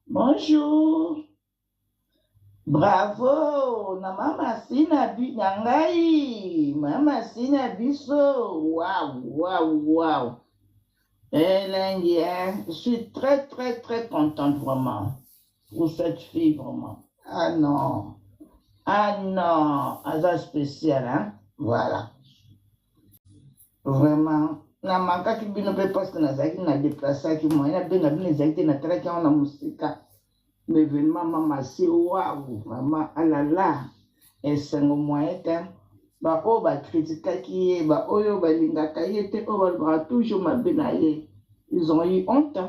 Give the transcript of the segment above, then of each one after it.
Bonjour. Bravo. Na mama sina nyangai. Mama sina biso. Waouh. Elengi, hein? Je suis très contente vraiment pour cette fille vraiment. Ah non. Asa spécial, hein? Voilà. Vraiment. Na manka ki bino pe parce que na zaki na déplacer ki moi na benga bino zaki na tra ki na musika. Mais vraiment maman c'est waouh, maman alala. Et c'est au moyen temps ba o ba critique ki ba oyo ba linga kayete o ba toujours ma benaye. Ils ont eu honte.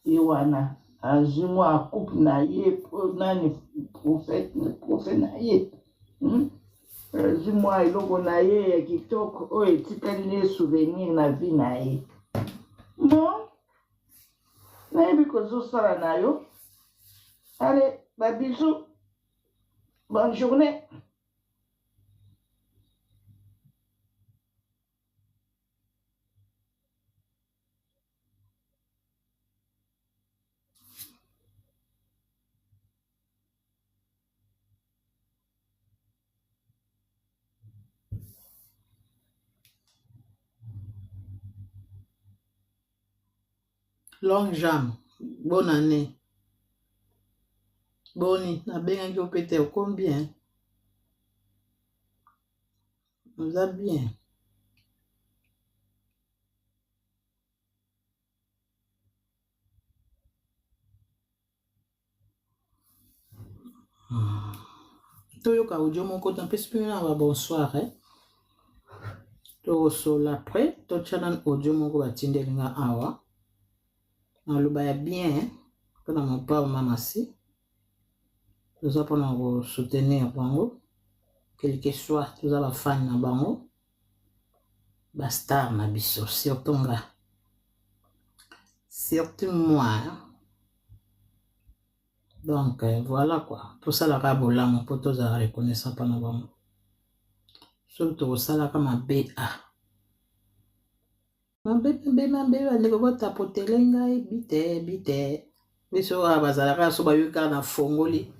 Iwana azimo a coupe na ye nani prophète na ye. Dis-moi, iloko na ye ya kitoko oyo etikali ne souvenir na vie na ye. Bon, nayebi kozosala na yo. Allez, bisous. Bonne journée. Longue jambe, bonne année. Boni, na benga ki opete au combien? Nous a bien. Toyoka audio moko tant pesi na ba bonsoir hein. To so l'après, to channel audio moko batindelinga awa. Na loba ya bien hein. Pona mon père mama si. Nous allons soutenir bango. Quel que soit, nous allons fan na bango. Bastar na biso, surtout nga. Surtout moi. Hein? Donc, voilà quoi. Pour ça, la rabola, mon pote, ça reconnaissant pas na bango. Surtout ça, la comme un BA. Ma bébé, elle ne va pas tapoter lenga, bite. Biso, bazalaka, so bayuka na fongoli.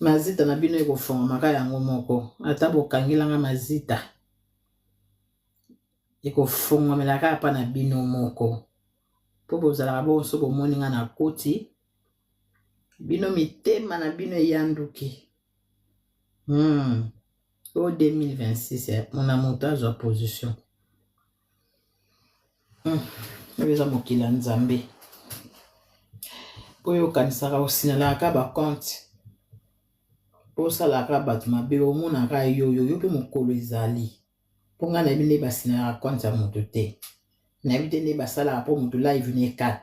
Mazita na bino eko fonga maka yango moko. Ata bokangilanga mazita. Eko fonga melaka pa na bino moko. Po bozalaka bonso bomoni nga na koti. Bino mitema na bino yanduki. Au 2026, mon amontage en position. Nabeza mokila nzambe. Po yo kanisaka osinalaka ba compte. Po salaka batu mabe omonaka yo pe mokolo ezali. Po nga na bine basinalaka compte ya moto te. Na bite nde basalaka po moto live ne 4.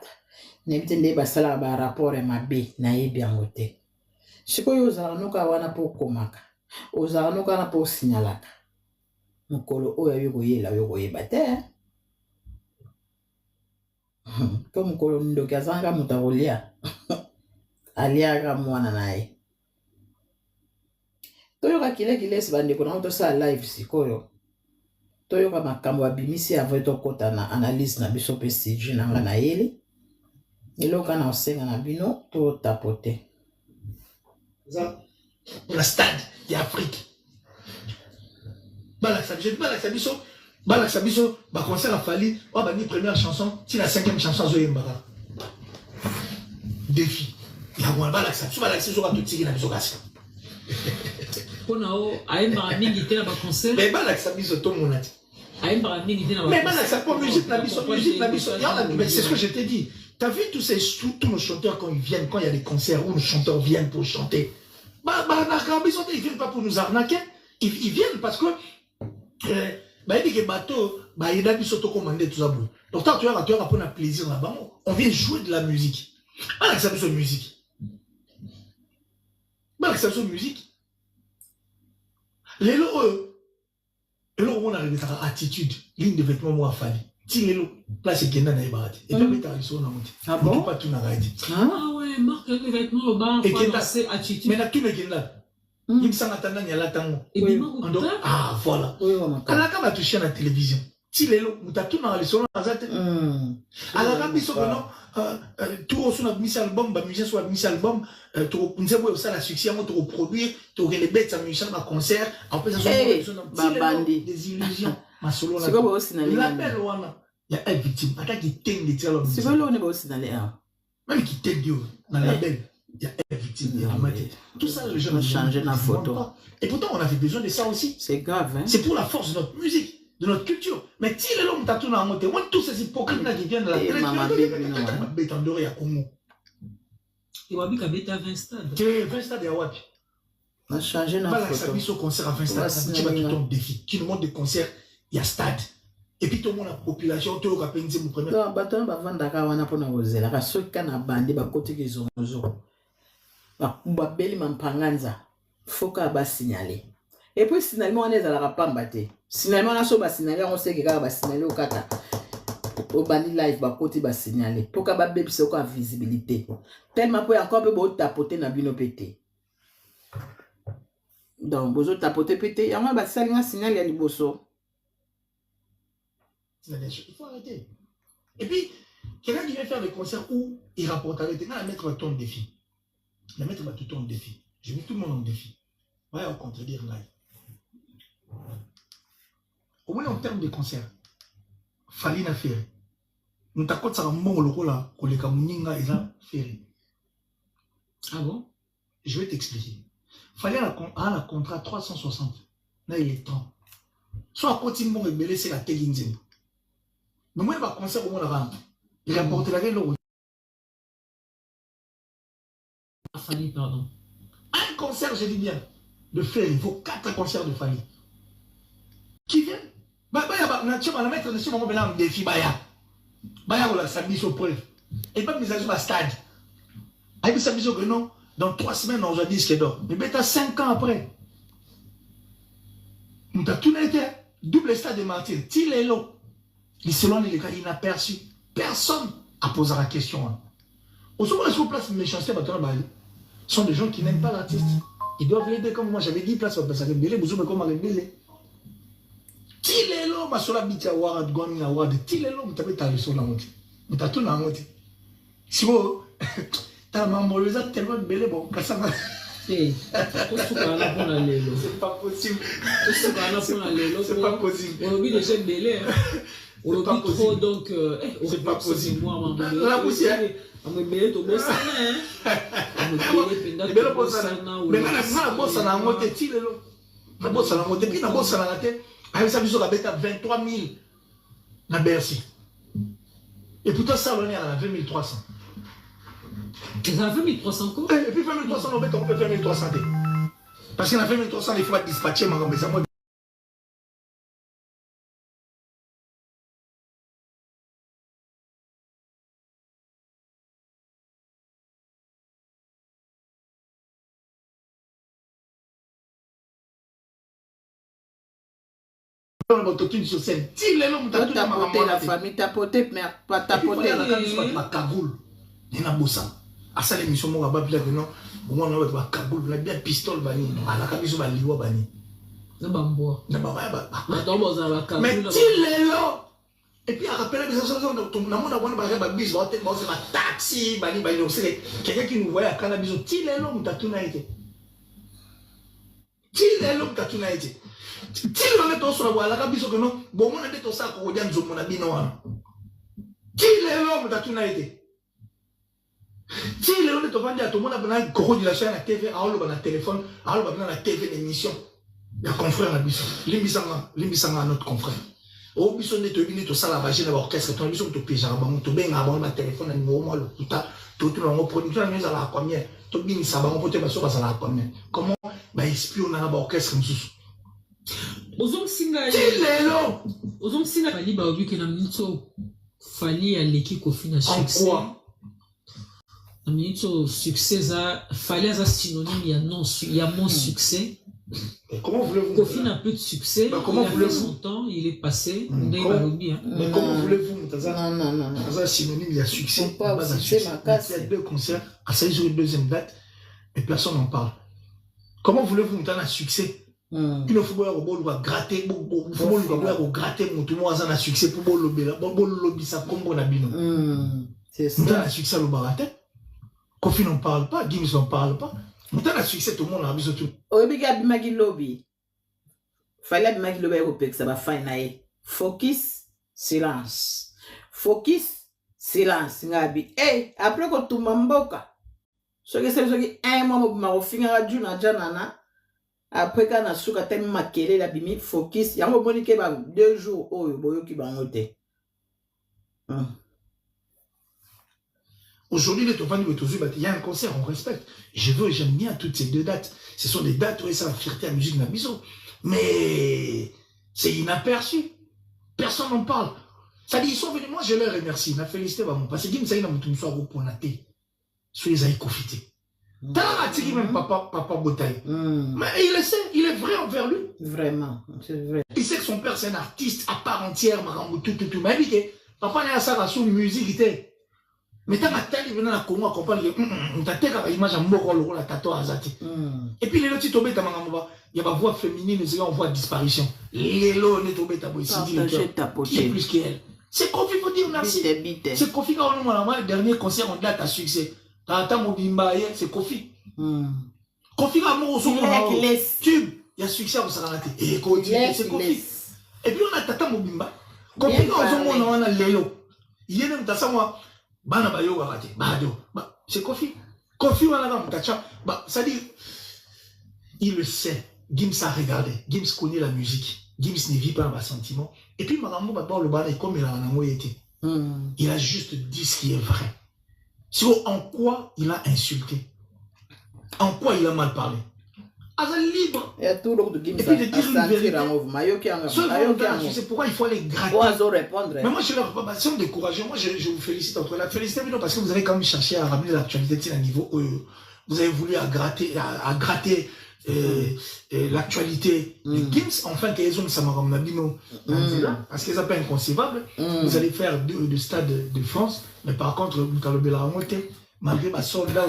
Na bite nde basalaka ba rapport ya mabe na yebi yango te. Sikoyo ozala noka wana po komaka. Ozala noka na po signalaka. Mokolo oyo yo koyeba te. Po mokolo ndoki azanga moto akolia. Aliaka mwana naye. Toyoka kile si bandeko na to sa live sikoyo. Toyoka makambo abimisi avant to kota na analyse na biso pe CG na nga na yele. Eloka na osenga na bino to tapoter. La stade d'Afrique. Balak Sabiso, ba concert a fallu, on va ni première chanson, si la 5e chanson Zoé Mbaka. Défi. La moi Balak Sabiso va tout tirer na biso kasi. Ponao aimba mingi tena ba concert. Mais Balak Sabiso to monati. Aimba mingi tena ba. Mais Balak Sabiso musique na biso. Mais c'est ce que je t'ai dit. T'as vu tous nos chanteurs quand ils viennent, quand il y a des concerts où nos chanteurs viennent pour chanter. Ils viennent pas pour nous arnaquer. Ils viennent parce que il dit que bateau, il a mis auto commandé tout ça. Donc tu as un plaisir là-bas. On vient jouer de la musique. Balak Sabiso musique. Balak Sabiso musique. Les lots, on arrive à attitude, ligne de vêtements moi fallu. Tingelo, place est Kenda Naïbarati. Et puis t'as reçu na monte. Ah bon? Pas tout naradi. Ah ouais, marque les vêtements au bar. Et Kenda c'est attitude. Mais na tout le Kenda. Il me semble attendre y a la tango. Ah voilà. Alors quand on a touché à la télévision, Tingelo, t'as tout na leçon na zate. Alors quand ils sont non, tout au son album, musicien soit album, tout au ça la succès, moi tout produire, tout les bêtes à musicien à concert, en fait ça des illusions. Ma solo c'est quoi aussi dans les label il y a une victime, attaque qui t'aime des tiers c'est quoi on est aussi dans les même qui t'aime Dieu dans la label, il y a une victime. Tout ça les gens ont changé la photo. Et pourtant on avait besoin de ça aussi. C'est grave hein. C'est pour la force de notre musique. De notre culture. Mais si les hommes t'ont à monter, moi tous ces hypocrites qui viennent de la télé, bête en doré à Congo. Et Wabi Kabeta 20 stades. 20 stades à Wabi. On a changé la photo. Tu vas concert à 20 stades, tu vas tout ton défi. Tu nous montres des concerts, il y a stade. Et puis tout le monde la population, tu vas penser mon premier. Non, bâton va vendre d'accord on a pour nous oser. La ceux qui ont bandé ba côté qu'ils ont ozo. Ba beli mampanganza. Faut qu'à bas signaler. Et puis finalement on est à la pambate. Finalement on a so ba signaler on sait que ka ba signaler au kata. Au bandi live ba côté ba signaler. Pour ka ba bébé c'est quoi visibilité. Tellement pour encore peu beau tapoter na bino pété. Donc bozo tapoter pété, y a moi ba salinga signaler ya liboso. Il faut arrêter. Et puis quelqu'un qui vient faire des concerts où il rapporte avec la mettre un ton de défi. La mettre tout ton défi. Je mets tout le monde en défi. Ouais, on contredire live. Au moins en termes de concert, Fali na faire. Nous t'accordons ça en bon loco là, qu'on les camuninga et ça ferré. Ah bon? Je vais t'expliquer. Fali a un contrat 360. Là il est temps. Soit à côté bon rebelle c'est la télinzine. Mais moi il va concert au moins là. Il rapporte la gueule là. Fali pardon. Un concert je dis bien de faire, il faut 4 concerts de Fali. Qui viennent? Tu vas mettre dessus mon défi Baya. Baya ou la samedi au preuve. Et pas mis à jour à stade. Avec samedi au non, dans 3 semaines on va dire ce qu'il d'or. Mais bêta 5 ans après. Nous avons tout été double stade de Martyr. S'il est là, il se loin les gars inaperçu. Personne a posé la question. Au second, est-ce qu'on place méchanceté sont des gens qui n'aiment pas l'artiste. Ils doivent l'aider comme moi. J'avais 10 places pour passer à Rebelle. Vous avez comme à Rebelle. Tilelo, ma sola biti award, goni award. Tilelo, mutabe ta leso la monte. Mutatu na monte. Si vous, ta mamboleza tellement belle bon, kasama. C'est pas possible. C'est pas possible. On oublie de faire belle. On oublie trop donc. C'est pas possible. Moi, la poussière. On me belle to bossa. On me belle bossa. Mais na bossa na monte tilelo. Na bossa na monte, puis na bossa na tête. Avec ça, ils ont 23 000 dans Bercy. Et pourtant, ça, on est à 20 300. Ils ont 20 300 quoi? Et puis, 20 300, on peut faire 1 300. Parce qu'il a fait 1 300, il faut dispatcher, mais ça, moi. Sur scène. Tapoter la famille, tapoter, mais pas tapoter. La cagoule. Il y a un bossa. À ça, l'émission, on va dire que non. Au moins, on va cagoule, on a bien pistole, bani. À la cabine, on va liwa, bani. Non, bah, moi. Mais il est là. Et puis, à rappeler les associations, tout le monde a dit que c'est un taxi, bani, bani. Quelqu'un qui nous voyait à Cannabis, il est là, on t'a tout naïté. Il est là, on t'a tout naïté. Si on est sur la voie, la cabine, non, bon, on a dit tout ça, qu'on a dit que mon ami noir. Qui est l'homme de tout été? Si les gens te vendent à tout le monde, on a un la chaîne à la TV, on a un téléphone, on a la TV d'émission. Il y a un confrère à Bisson. Limbisanga notre confrère. Au Bisson, tu es tout ça, la machine à l'orchestre, tu as besoin de piger, tu as besoin de téléphone, tout le monde production, tu as la combien? Tu as besoin de savoir, on peut te mettre ça à combien? Comment? Espionner à l'orchestre. Ozom singa Fali ba obi ke na minito Fali ya leki kofi na succès. Na minito succès za Fali za synonyme ya non ya mon succès. Comment voulez-vous? Kofi n'a peu de succès. Comment voulez-vous? Son temps, il est passé. Mais comment voulez-vous? Non. Ça synonyme il y a succès. Il y a 2 concerts. À ça ils ont une deuxième date et personne n'en parle. Comment voulez-vous monter un succès? Il ne faut pas gratter, il faut gratter, tout le monde a un succès pour le lobby ça comme on a bien. C'est Nous ça. avons succès à l'Obarate. Kofi n'en parle pas, Gims n'en parle pas. Nous avons succès, tout le monde a besoin de tout. Oyebiga bimaki lobby. Fallait bimaki lobby ko ça va faire nae. Focus, silence. Focus, silence ngabi. Eh, après ko tumamboka. Soki un mois ma ofinga juna janana. Après quand na suka temi makele la bimi focus. Yango boni ke ba 2 jours oyo boyoki bango te. Aujourd'hui, il y a un concert, on respecte. J'aime bien toutes ces 2 dates. Ce sont des dates où ça la fierté à la musique Nabiso. Mais c'est inaperçu. Personne n'en parle. Ça dit, ils sont venus, moi je les remercie. Je félicité parce que Gims a eu soir pour naté. Sur les aïe profité. T'as attiré même papa Botaï. Mais il le sait, il est vrai envers lui. Vraiment, c'est vrai. Il sait que son père c'est un artiste à part entière, tout. Mais il dit que papa n'a pas ça musique. Mais tant que tu es à Congo, tu comprends que tu as une image en mort, la tato azati. Et puis les autres, il y a ma voix féminine, c'est en voie de disparition. Les lots, les tombés, qui est plus qu'elle. C'est Kofi, il faut dire merci. C'est Kofi qui a eu le dernier concert en date à succès. C'est Kofi. Kofi a mort au son tube. Il y a succès au Saranate. Et c'est Kofi. Et puis on a Tata Mobimba. Kofi a eu Lélo. Il y a même Tassa moi. Bana ba yo warate bado c'est Kofi on a dans mutacha ça dit il le sait. Gims a regardé, Gims connaît la musique, Gims ne vit pas dans sentiment et puis maman ba le bana comme il a en été il a juste dit ce qui est vrai. Sur en quoi il a insulté, en quoi il a mal parlé. Libre. Et tout le monde et puis de dire une vérité. C'est pourquoi il faut aller gratter. Mais moi je leur pas si on décourage. Moi je vous félicite entre la félicité parce que vous avez quand même cherché à ramener l'actualité à un niveau où vous avez voulu à gratter l'actualité de Gims. Enfin qu'ils ont ça m'a ramené parce qu'ils appellent inconcevable. Vous allez faire 2 stades de France, mais par contre vous allez la remonter malgré ma soldat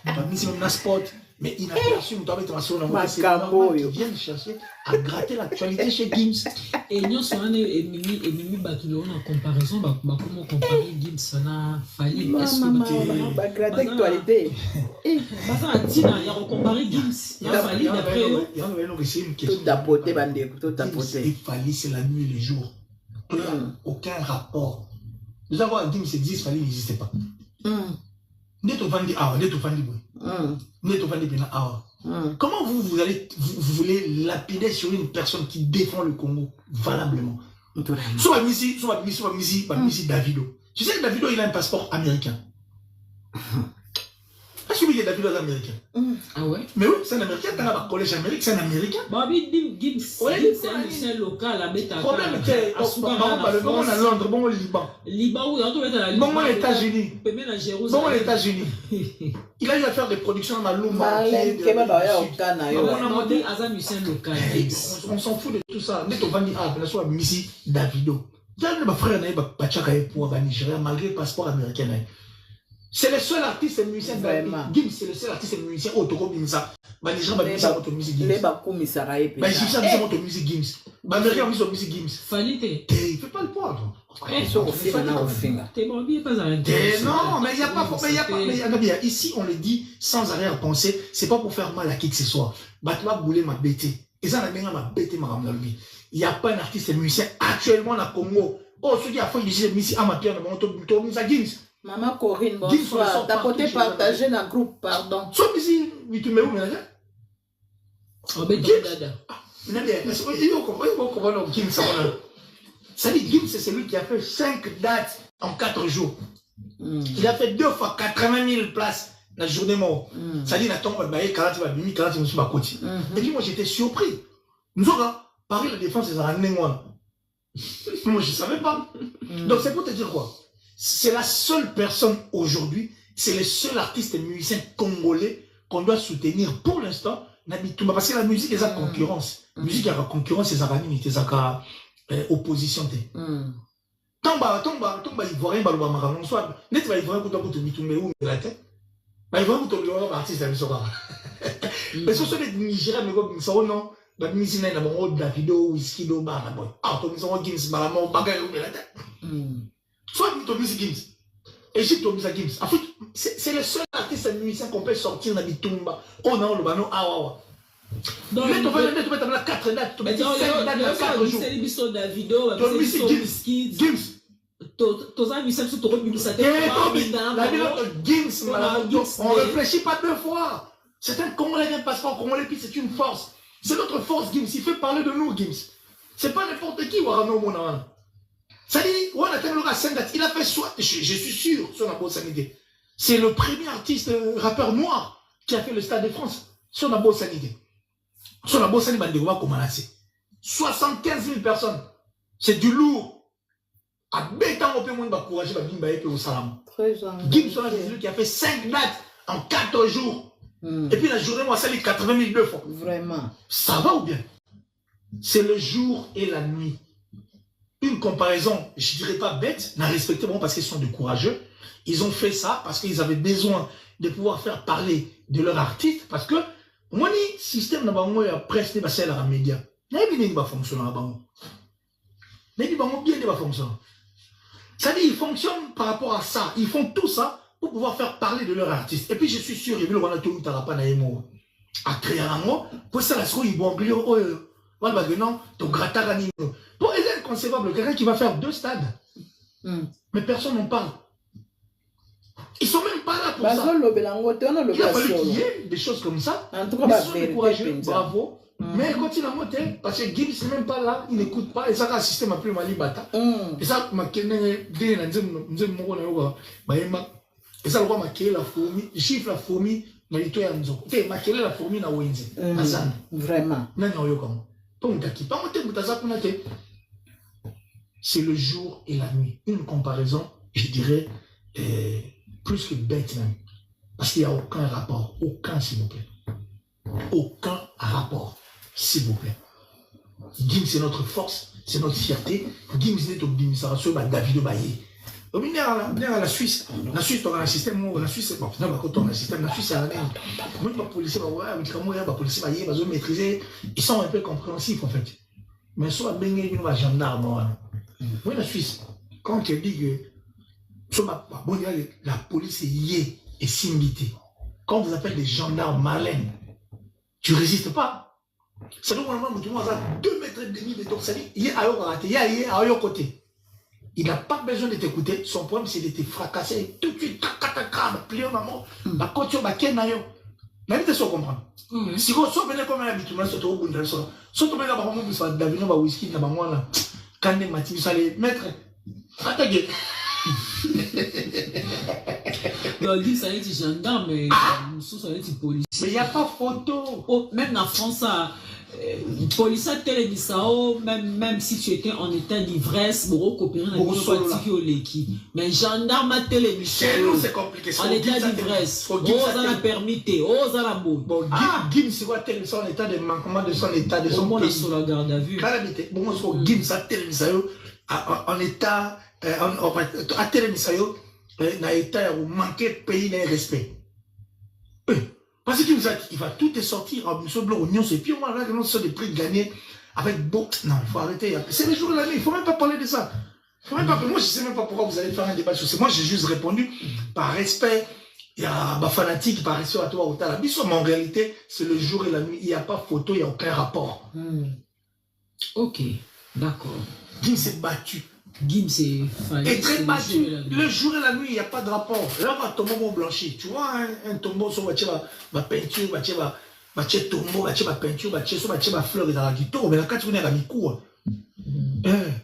pas mis sur un sport. Mais il n'a pas su, ils viennent chercher à gratter l'actualité chez Gims. Et nous sommes Mimi Batulo en comparaison, comment comparer Gims na Fali. Est-ce que gratter l'actualité? Il y a comparer Gims na Fali d'après eux. Tout tapoté, bandé, tout tapoté. Et Fali, c'est la nuit et les jours. Il n'y a aucun rapport. Nous avons Gims existe, Fali n'existait pas. Comment vous voulez lapider sur une personne qui défend le Congo valablement? Soit Davido. Tu sais que Davido il a un passeport américain. Est-ce que Davido est américain? Ah ouais? Mais oui, c'est un américain, tu as un collège américain, c'est un américain. Gims, c'est un lycée local à Beta. Le problème est que bon, on a Londres, bon, au Liban. Liban, oui, bon, aux États-Unis. Bon, aux États-unis. Il a eu à faire des productions dans Lumba. On s'en fout de tout ça. Missy Davido. Malgré le passeport américain. C'est le seul artiste et musicien. Gims, c'est le seul artiste et musicien autour de ça. Il fait pas le poids. Non, mais il n'y a pas. Ici, on le dit sans arrière-pensée. C'est pas pour faire mal à qui que ce soit. Batma Boulé m'a bêté. Et ça, m'a bêté, ma rame. Il n'y a pas un artiste et musicien actuellement dans le Congo. Oh, celui qui a fait des musiciens à ma pierre, Gims. Maman Corinne, bonsoir. T'as côté partagé dans le groupe, pardon. Sauf ici, tu mets où, maintenant? Ça dit, Gims, c'est celui qui a fait 5 dates en 4 jours. Il a fait 2 fois 80 000 places dans la journée mort. Ça dit, il a tombé, 40 000. Et puis moi, j'étais surpris. Nous avons Paris, la défense, c'est un moi. Moi, je ne savais pas. Donc, c'est pour te dire quoi? C'est la seule personne aujourd'hui, c'est le seul artiste et musicien congolais qu'on doit soutenir pour l'instant. Parce que la musique est sa concurrence. La musique est la concurrence, c'est sa opposition. Tomba, ivoirien, soit net ivoirien pour toi, tu mets où la tête. Ivoirien pour toi, artiste à l'histoire. Mais ce sont les Nigériens, mais comme ça, non. La musique n'est pas de Davido, Whisky, Doba, ah, tu as Gims, Balamon, Bagay, ou la tête. Soit tu as Gims. Égypte au Gims. En fait, c'est le seul artiste musicien qu'on peut sortir dans Bitumba. Oh non, le banon, ah ouais. Non, Mais tu vas mettre 4 dates, tu vas mettre 5 dates dans 4 jours. C'est l'émission de la vidéo, Tu vas mettre Gims. Toza Bissam sur ton Gims. On ne réfléchit pas 2 fois. C'est un Congolais qui a un passeport congolais, puis c'est une force. C'est notre force, Gims. Il fait parler de nous, Gims. C'est pas n'importe qui, Warano Mona. Ça dit, il a fait soit, je suis sûr, sur la bonne sanité. C'est le premier artiste rappeur noir qui a fait le Stade de France sur la bonne sanité. Sur la bonne sanité, 75 000 personnes. C'est du lourd. À Bétan, on peut encourager Bimba et au Salam. Gims qui a fait 5 dates en 4 jours. Et puis la journée, moi, ça 80 000 2 fois. Vraiment. Ça va ou bien? C'est le jour et la nuit. Une comparaison, je ne dirais pas bête, n'a respecté parce qu'ils sont de courageux. Ils ont fait ça parce qu'ils avaient besoin de pouvoir faire parler de leur artiste. Parce que, moi, le système n'a pas presse de passer à la média. Il n'y a pas fonctionner là-bas. Il n'y a pas bien de fonctionner. Ça dit, ils fonctionnent par rapport à ça. Ils font tout ça pour pouvoir faire parler de leur artiste. Et puis, je suis sûr, il y a eu tout à créer un mot. Pour ça, ils vont dire, non, ton gratin pour elle est inconcevable, quelqu'un qui va faire 2 stades. Mais personne n'en parle. Ils sont même pas là pour ça. Il a fallu qu'il y ait des choses comme ça. En tout cas, ils sont découragés, bravo. Mais quand il a monté, parce que Gims n'est même pas là, il n'écoute pas. Et ça, un système appelé Malibata. Et ça, ma et ça, ma la fourmi, chiffre la fourmi, ma lito ya nzoko. Et ma la fourmi na wenze. Vraiment. C'est le jour et la nuit. Une comparaison, je dirais, plus que bête même. Parce qu'il n'y a aucun rapport. Aucun, s'il vous plaît. Aucun rapport, s'il vous plaît. Gims, c'est notre force, c'est notre fierté. Gims, c'est notre administration, David Baye. On est à la Suisse. La Suisse, on a un système où la Suisse, c'est bon, quand on a un système, la Suisse, c'est un même les policiers, les policiers, ils vont maîtriser. Ils sont un peu compréhensifs, en fait. Mais soit bien, ils vont gendarme. Moi, la Suisse, quand tu dis que la police est liée et simbité, quand on vous appelle des gendarmes malins, tu ne résistes pas. Ça veut dire que tu as 2 mètres et demi de dorsalité, il est à l'autre côté. Il n'a pas besoin de t'écouter. Son problème, c'est de te fracasser tout de suite. Plier maman. La couture, la kenayo. Mais tu sais comprendre. Si vous venez comme un habitué, c'est trop bon. Si vous venez à maman, vous allez devenir un whisky, la maman là. Quand les matins, vous allez mettre. Attaquez. Non, dit ça y est, gendarme, mais ça y est, policier. Mais il n'y a pas photo. Oh, même en France, police a télévisao, même si tu étais en état d'ivresse, mais gendarme a télévisao. Chez nous, c'est compliqué. En état d'ivresse. Oh, ça l'a permis, oh, ça l'a beau. Bon, Gims, c'est quoi télévisao en état de manquement de son état, de son pays. Sur la garde à vue. Bon, Gims a télévisao en état, à télévisao, dans l'état où manquer de pays d'un respect. Parce qu'il va tout te sortir en boussole blanc, oignon, et puis on va là, sur des prix gagnés avec beau. Non, il faut arrêter. C'est les jours de l'année, il ne faut même pas parler de ça. Faut même pas, moi, je ne sais même pas pourquoi vous allez faire un débat sur ça. Moi, j'ai juste répondu par respect. Il y a ma fanatique, par respect à toi, au Talabi. Mais en réalité, c'est le jour et la nuit. Il n'y a pas photo, il n'y a aucun rapport. Ok, d'accord. Gims s'est battu. Gims s'est et très battu. Le jour et la nuit, il n'y a pas de rapport. Là, on va tomber mon blanchi. Tu vois, un tombeau sur ma peinture, ma tombeau, ma peinture, ma fleur dans la guitare. Mais là, quand tu viens à la mi-cour,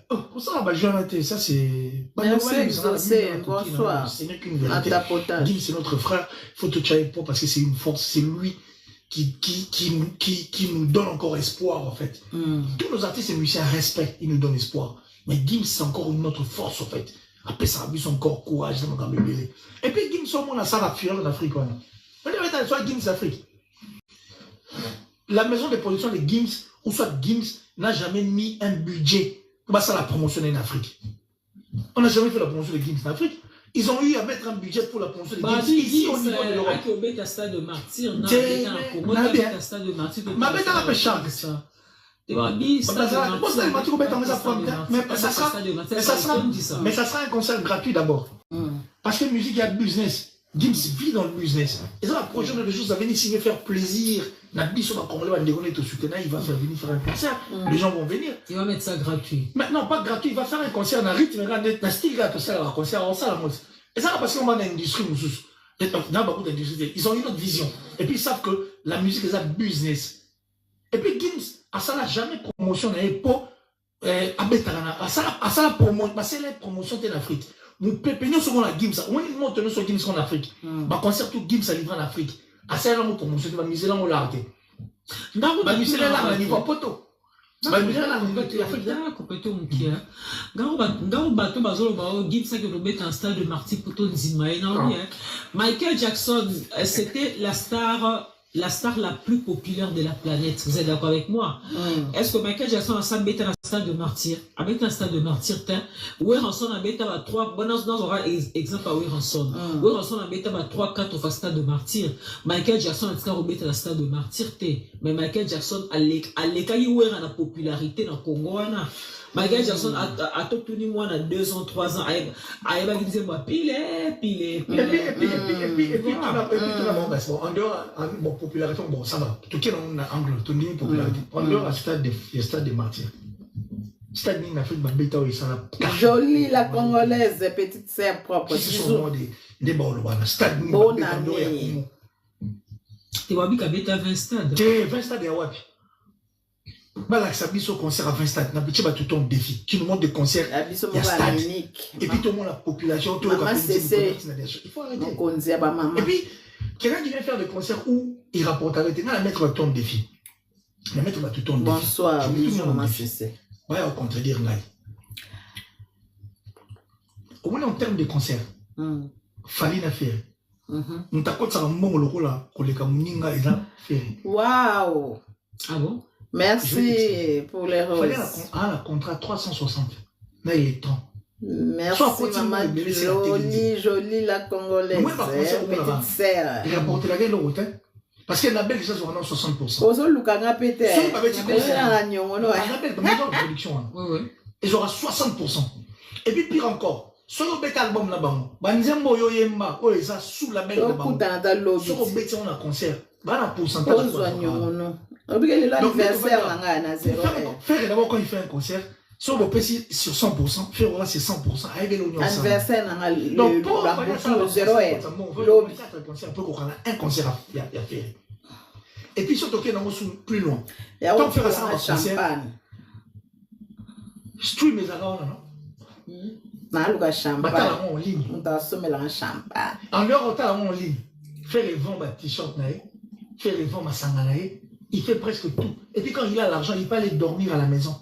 pour ça, ça c'est. Bonsoir. C'est qu'une vérité. Gims, c'est notre frère. Il faut te tirer pour parce que c'est une force. C'est lui qui nous donne encore espoir, en fait. Tous nos artistes et musiciens respectent, ils nous donnent espoir. Mais Gims, c'est encore une autre force, en fait. Après, ça a vu son corps courage. Et puis, Gims, au monde, a ça la fierté d'Afrique. Soit Gims d'Afrique. La maison de production de Gims, ou soit Gims, n'a jamais mis un budget pour ça la promotionner en Afrique. On n'a jamais fait la promotion de Gims en Afrique. Ils ont eu à mettre un budget pour la promotion de Gims ici au niveau de l'Europe. Mais ça sera un concert gratuit d'abord. Parce que musique, il y a business. Gims vit dans le business. Et ça, la prochaine des choses, ça venir s'il veut faire plaisir. Il va faire venir faire un concert. Les gens vont venir. Il va mettre ça gratuit. Maintenant, pas gratuit, il va faire un concert dans un rythme, dans un style, un concert en salle. Et ça, parce qu'on va dans l'industrie, dans beaucoup d'industries, ils ont une autre vision. Et puis, ils savent que la musique est un business. Et puis, Gims, ça n'a jamais promotion, pour ça la promotion en Afrique. Nous pépénons sur la Gims, on monte sur Gims en Afrique. Ma concert tout Gims à livrer en Afrique. À ça la promotion, tu vas miser là on l'a arrêté. Bah miser là on niveau poto. Bah miser là on va Afrique là complètement mukia. Ngaro bato bazolo ba Gims ça que le met un stade de Marty Poto Nzima et non bien. Michael Jackson c'était la star la plus populaire de la planète. Vous êtes d'accord avec moi? Est-ce que Michael Jackson a ça bêta un stade de martyr? Avec un stade de martyr, Weranson a bêta 3, bon, on aura exemple à Weranson. Weranson a bêta 3, 4 au stade de martyr. Michael Jackson a bêta un stade de martyr, mais Michael Jackson a l'écaille où la popularité dans le Congo. Michael Jackson a tout tenu moi dans 2 ans, 3 ans. Il va dire moi pile. Et puis tout le monde, en dehors de popularité, bon ça va. Tout est en angle, tout est popularité. En dehors du stade des martyrs. Stade en Afrique, jolie la congolaise, petite sœur propre. Ce sont des stade. Bonne année. Tu vois bien qu'il y a 20 stades. 20 stades, ça dit au concert à 20 stades, tu vas tout ton défi. Tu nous montres des concerts, il y a stade. Et puis tout le monde, la population, tout le monde, il faut arrêter. Et puis, quelqu'un qui vient faire des concerts où il rapporte avec tes mains, la mettre ton défi. La mettre tout ton défi. Bonsoir, maman Cessé. Ouais, au contredire, là. Au moins en termes de concert, Fali n'a fait. Nous t'accordons ça un moment le rôle là, qu'on les camoufle, il a fait. Waouh! Ah bon? Merci pour les roses. Il fallait un contrat 360. Là, il est temps. Merci, maman. Jolie la congolaise. Petite sœur. Il a porté la gueule au hôtel. Parce qu'elle a belle déjà sur 60%. Ozo Lukanga Pété. Ils aura 60%. Et puis pire encore, sur le bête album là-bas, Banzembo Yoyemba, oh, ça sous la belle là-bas. Sur le bête, on a concert. Bah, un pourcentage. Faire d'abord quand il fait un concert, sur le PC sur 100%, faire c'est 100%. Anniversaire, donc pour la bouche 0 un concert à faire. Et puis surtout qu'il y a plus loin. Tant faire ça en concert. Stream les alors non. Naluka champagne. En ligne. On t'a sommé la champagne. En dehors en ligne. Faire les ventes à t-shirt naï, faire les ventes à sanganaï. Il fait presque tout. Et puis quand il a l'argent, il peut aller dormir à la maison.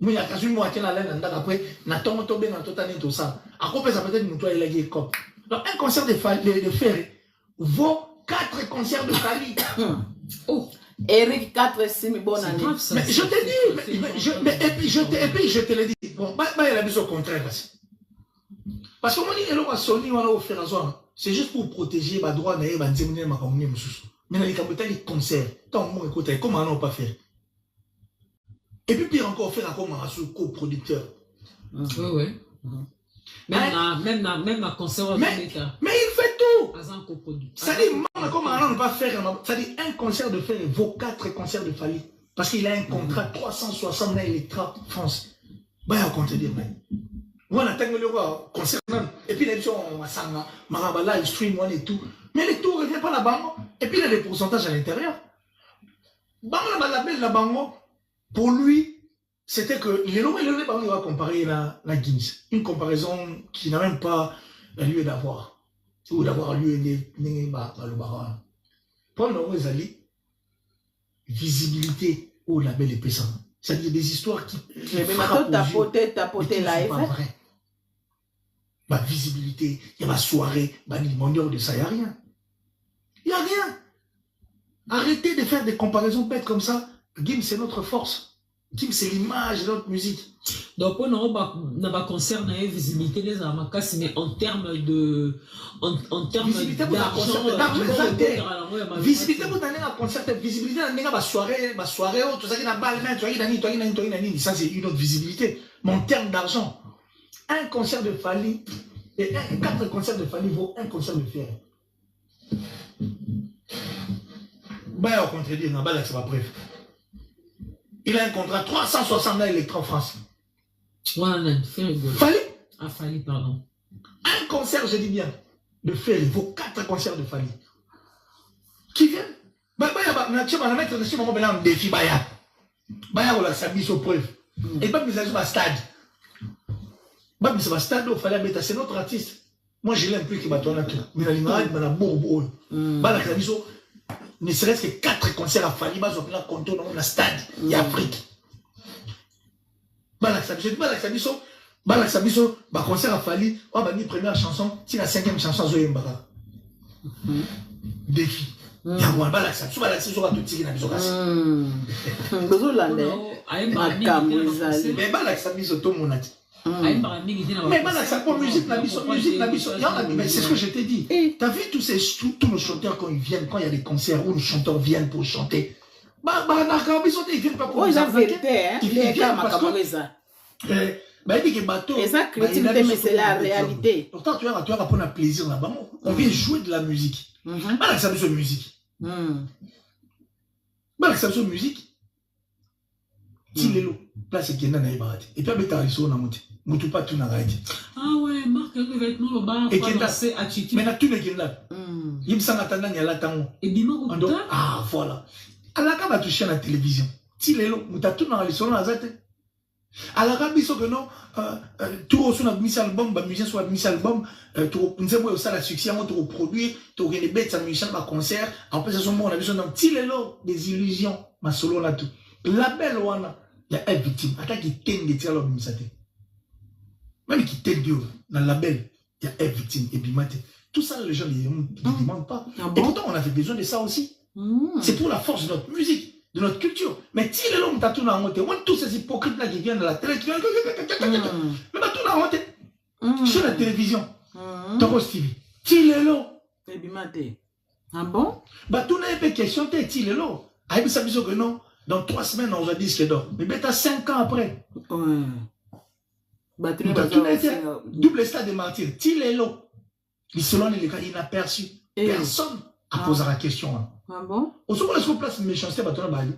Moi, il y a quasi une moitié de la laine, après, Nathan tombé dans tout année, tout ça. À quoi ça peut-être nous, toi, il a dit cop. Donc, un concert de Ferré vaut 4 concerts de Fali. Oh, Eric 4-6, bonne année. Mais je te dis, et puis je te le dis. Bon, il a mis au contraire. Parce que moi, il a sonné, on a offert à soi. C'est juste pour protéger ma droit, ma démonier, ma communauté. Mais dans les concerts, tant que moi, comment on n'a pas fait? Et puis pire encore, faire encore un coproducteur. Oui. Même un concert. Mais il fait tout. Ça dit, comment on ne pas faire? Ça dit, un concert de Ferré vaut 4 concerts de Fali. Parce qu'il a un contrat 360 000 Electra France. Bah, on compte dire, mais. Moi, on a le roi, concert même. Et puis, l'émission, Marabala, il stream, et tout. Mais les tours ne reviennent pas là-bas. Et puis, il y a des pourcentages à l'intérieur. La bango. Pour lui, c'était que il va comparer la Gims. Une comparaison qui n'a même pas lieu d'avoir. Ou d'avoir lieu le baron. Pour nous, visibilité au label et pesant. C'est-à-dire des histoires qui. Tapoter live. Ma visibilité, il y a ma soirée, il de ça, il n'y a rien. Il n'y a rien. Arrêtez de faire des comparaisons bêtes comme ça. Gims, c'est notre force. Gims, c'est l'image de notre musique. Donc, on a un concert, la visibilité des Amakas, mais en termes de. En termes d'argent. Visibilité, vous donnez un concert, visibilité, ma soirée, tout ça qui n'a pas le même, ça c'est une autre visibilité. Mais en termes d'argent, un concert de Fali, Et 4 concerts de Fali vaut un concert de Ferré. Bah, on contredit, c'est pas bref. Il a un contrat 360 000 électrons en France. Fali. Ah, Fali, pardon. Un concert, je dis bien, de Ferré vaut 4 concerts de Fali. Qui viennent? Bah, un défi, Baya, on a sabi sur preuve. Et pas mis à jour à stade. Bah, mais c'est un stade où il fallait mettre, c'est notre artiste. Moi, je l'aime plus qu'il m'a tourné tout. Mais il m'a dit, bah, la Kabiso, ne serait-ce que 4 concerts à Fali, bah, on a compté dans le stade, il y a Afrique. Bah, la Kabiso, bah, concert à Fali, on va dire première chanson, c'est la 5e chanson, Zoé Mbaka. Défi. Il y a un bal à ça, souvent la saison va tout tirer dans les occasions. Mais bal à ça, mise au tout mon ati. Mais bal à ça, pour musique, c'est ce que je t'ai dit. T'as vu tous nos chanteurs quand ils viennent, quand il y a des concerts où nos chanteurs viennent pour chanter. Bah, ils viennent pas pour nous arnaquer. Ils viennent parce que... Bah, il dit que bateau. Et ça, critique, mais c'est la réalité. Pourtant, tu vas prendre un plaisir là-bas. On vient jouer de la musique. Bah, ça veut musique. Bah, ça veut musique. Tilelo. Là, c'est qu'il y a un naïbarate. Et puis, il y a un monté. Moutou pas tout n'a pas été. Ah ouais, Marc, le vêtement, le bar, et qu'il a attitude. Mais tout le monde est là. Il me semble attendre, il y a là tant. Et bima au temps. Ah, voilà. Alors, quand on va toucher à la télévision, Tilelo, moutou tout n'a pas été. Alors, quand on que non, tout au son a mis album, bah musicien soit mis album, tout nous avons aussi la succès, on tout produire, tout les bêtes, ça musicien par concert. En plus, à ce moment, on a besoin d'un petit lélo, des illusions, ma solo là tout. La belle wana, il y a une victime, attends qui t'aime de tirer l'homme musate. Même qui t'aime Dieu, dans la belle, il y a une victime et puis maté. Tout ça, les gens ne demandent pas. Et pourtant, on avait besoin de ça aussi. C'est pour la force de notre musique. De notre culture. Mais si les hommes t'ont en honte, moi tous ces hypocrites là qui viennent de la télé, qui viennent, mais bah tout en honte. Sur la télévision, Toro TV. Si les hommes. Ah bon? Bah tout n'a pas question, t'es si les hommes. Ah, il s'est dit que non, dans 3 semaines on va disque d'or. Mais t'as 5 ans après. Bah tout double stade de martyrs. Si les hommes. Selon les cas, il n'a perçu. Personne à poser la question. Ah bon? Au second, est-ce qu'on place une méchanceté à Batona Bali?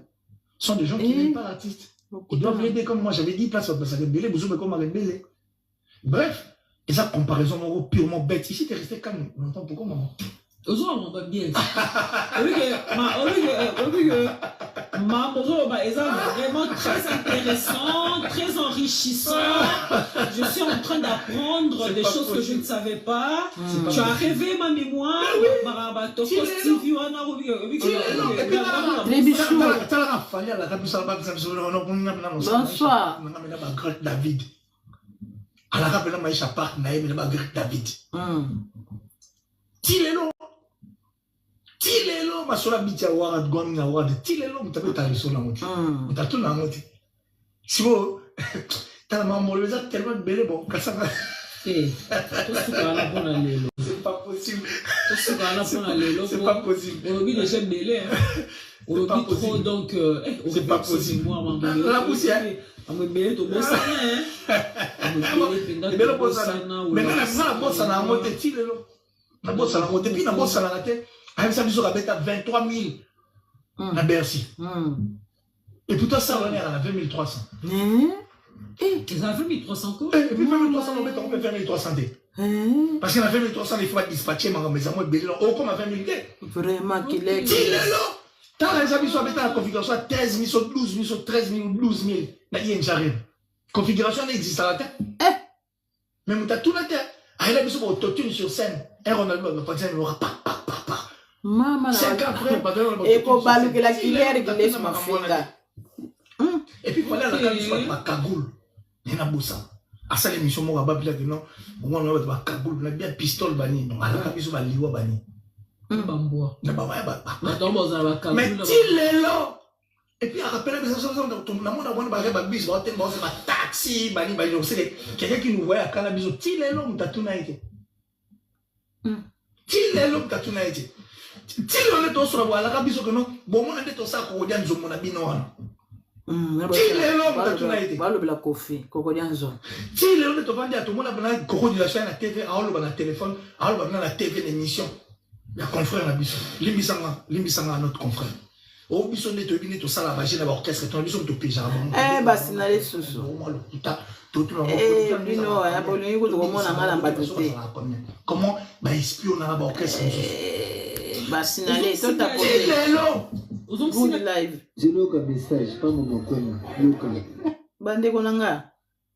Ce sont des gens qui n'aiment pas l'artiste. Ils doivent l'aider comme moi. J'avais dit place à Rebelle, vous savez comment Rebelle. Bref, et ça, comparaison purement bête. Ici, tu es resté calme longtemps. Pourquoi, maman? On va bien. Ma est vraiment très intéressant, très enrichissant. Je suis en train d'apprendre des choses que je ne savais pas. Tu as rêvé ma mémoire. Bonsoir. David. À la rappel, Maïcha Park, Naïm, David. Tilelo, ma sola biti award, Gwami award, Tilelo, mutabe tariso na moti. Mutatu na moti. Si vous, t'as la maman, le zat tellement belle, bon, kassama. C'est pas possible. C'est pas possible. On oublie déjà belé. On oublie trop, donc. C'est pas possible. La poussière. On me belé, tout bon ça. Mais la bossa na moti, Tilelo. La bossa na moti, puis la bossa na tête. Ah, ça nous aura bêté à 23 000 à Bercy. Et pourtant, ça, on est à 20 300. Ils ont fait 1300 quoi? Et puis, 20 300, on peut faire 1300. Parce qu'il y a 20 300, il faut être dispatché, mais amours, oh, comme à 20 000. Vraiment qu'il est. Tant les amis sont habité à la configuration à 13 000, 12 000, 13 000, 12 000. Là, il y a une jarre. Configuration existe à la terre. Mais on a tout la terre. Ah, il a besoin d'autotune sur scène. Et Ronaldo, le président, il aura pas. Maman, 5 ans après, et pour balouer que la cuillère qui laisse ma finga. Et puis, il fallait la cagoule, ma cagoule. Il y a un bossa. À ça, l'émission, moi, on va dire que non, on va ma cagoule, on a bien pistole, bani. Non, à la cagoule, on va liwa, bani. Mais il est là. Et puis, à rappeler que ça, tout le monde a un bis, un taxi, bani, c'est quelqu'un qui nous voit à cannabis. Il est là, on t'a tout naïté. Il est là, on t'a tout naïté. Si on est sur la voie, la rabiso que non, bon, on est au sac au dian zomona binoana. Qui est l'homme que tu as été? balobela kofi kokodianzo Qui est l'homme que tu as dit à tout le monde a Koko de la chaîne à TV, à la téléphone, à la TV l'émission. Il y a confrère à Bisson. Limbisanga notre confrère. Au Bisson de Tobini, tout ça, la magie de l'orchestre, ton Bisson de Péja. bah c'est n'allez sous. Bino, ya bolini ko ko mona ngala mbatote. Comment bah espion na l'orchestre? Bah c'est n'allez tout à Qui est l'homme? good live. Je loka message, pas mon comme loka. Bande konanga.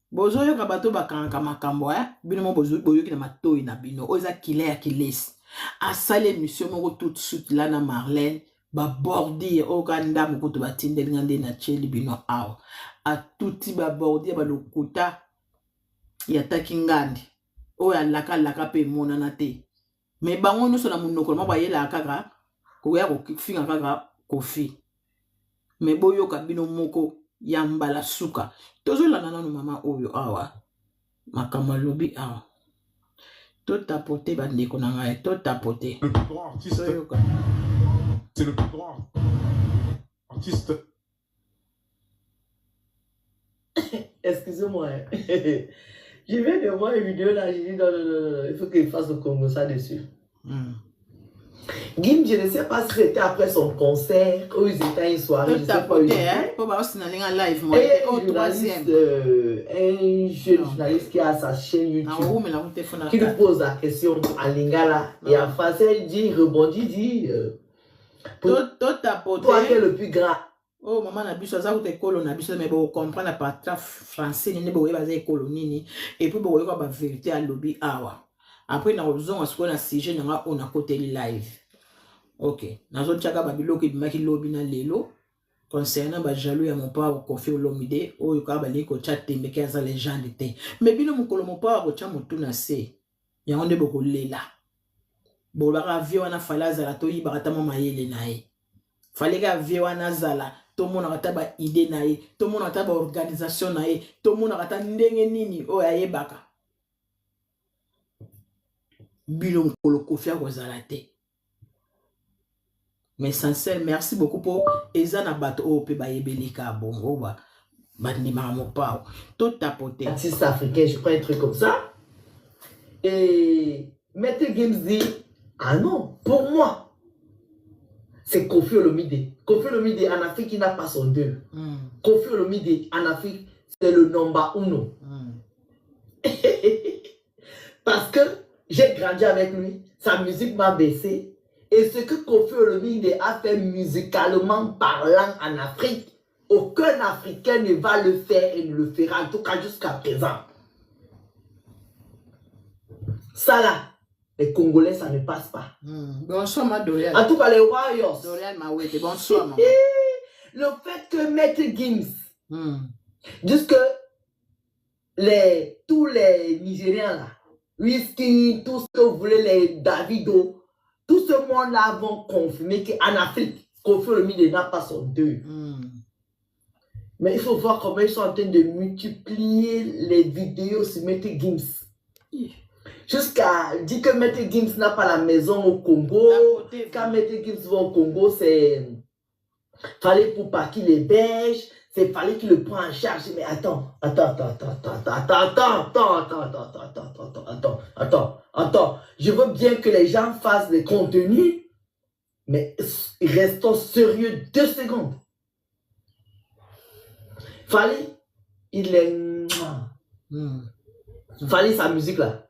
Bozo yo kabato bakanga makambo bino mo bozo boyoki na matoi na bino. Oza kile ya kilesi. Asale mission moko tout de suite là na Marlène. Ba bordi o kanda moko to batinde ngande na cheli bino aw. A tuti ba bordi ba lokuta ya takingandi. O ya laka pe mona na te. Me bango no so na munoko ma ba yela kaka ko ya ko finga kaka kofi. Me boyo kabino moko ya mbala suka. Tozo la nana no mama oyo awa. Makama lobi awa. Tout tapoter bande konanga tout tapoter. Le plus grand artiste. C'est le plus grand artiste. Excusez-moi. Je viens de voir une vidéo là, j'ai dit non, il faut qu'il fasse le Congo ça dessus. Gim, je ne sais pas si c'était après son concert où ils étaient à une soirée. Tout tapoter, pour voir si on a live, moi. Et un jeune journaliste qui a sa chaîne YouTube qui lui pose la question en lingala et en français il dit, il rebondit, il dit tout tapoter. Toi qui es le plus grand. Oh maman na biso za ko kolo na biso mais bo comprendre pas français ni bo ba za kolonini et puis bo ko ba vérité à lobby awa. Après na ozonga siko na sujet nga on a côté live. OK, nazo tchaka ba biloko bimaki lobby na lelo concernant ba jaloux ya mon père Koffi Olomide oyo ka ba liko chat tembe ka za légende te. Mais bino mukolo mon père ko cha mutu na se. Ya onde boko lela. Bo ba ka vie wana falaza la to yiba kata mama yele nae. Fallait ka vie wana zala. Tout le monde a ta idée nae, tout le monde a ta organisation nae, tout le monde a ta ndenge nini o ya yebaka. Bilon kolo kofia kozalate. Mais sincère, merci beaucoup pour ezana bato o pe ba yebelika bongo ba bandima mo pa. Tout tapoter. Artiste africain, je prends un truc comme ça. Et Maître Gims dit ah non, pour moi c'est Koffi Olomide. Koffi Olomide en Afrique, il n'a pas son deux. Koffi Olomide en Afrique, c'est le number uno. Parce que j'ai grandi avec lui, sa musique m'a baissé. Et ce que Koffi Olomide a fait musicalement parlant en Afrique, aucun Africain ne va le faire et ne le fera, en tout cas jusqu'à présent. Ça là, les Congolais, ça ne passe pas. Bonsoir, ma Dorian. En tout cas, les Warriors. Dorian, ma oui, bonsoir, maman. Le fait que Maître Gims, jusque tous les Nigériens là, Whisky, tout ce que vous voulez, les Davido, tout ce monde-là vont confirmer qu'en Afrique, Koffi Olomide n'a pas son deux. Mais il faut voir comment ils sont en train de multiplier les vidéos sur Maître Gims. Jusqu'à dire que Maître Gims n'a pas la maison au Congo. Quand Maître Gims va au Congo, c'est fallait pour pas qu'il héberge, c'est fallait qu'il le prenne en charge. Mais attends. Je veux bien que les gens fassent des contenus, mais restons sérieux 2 secondes. Fallait, il est... Fallait sa musique là.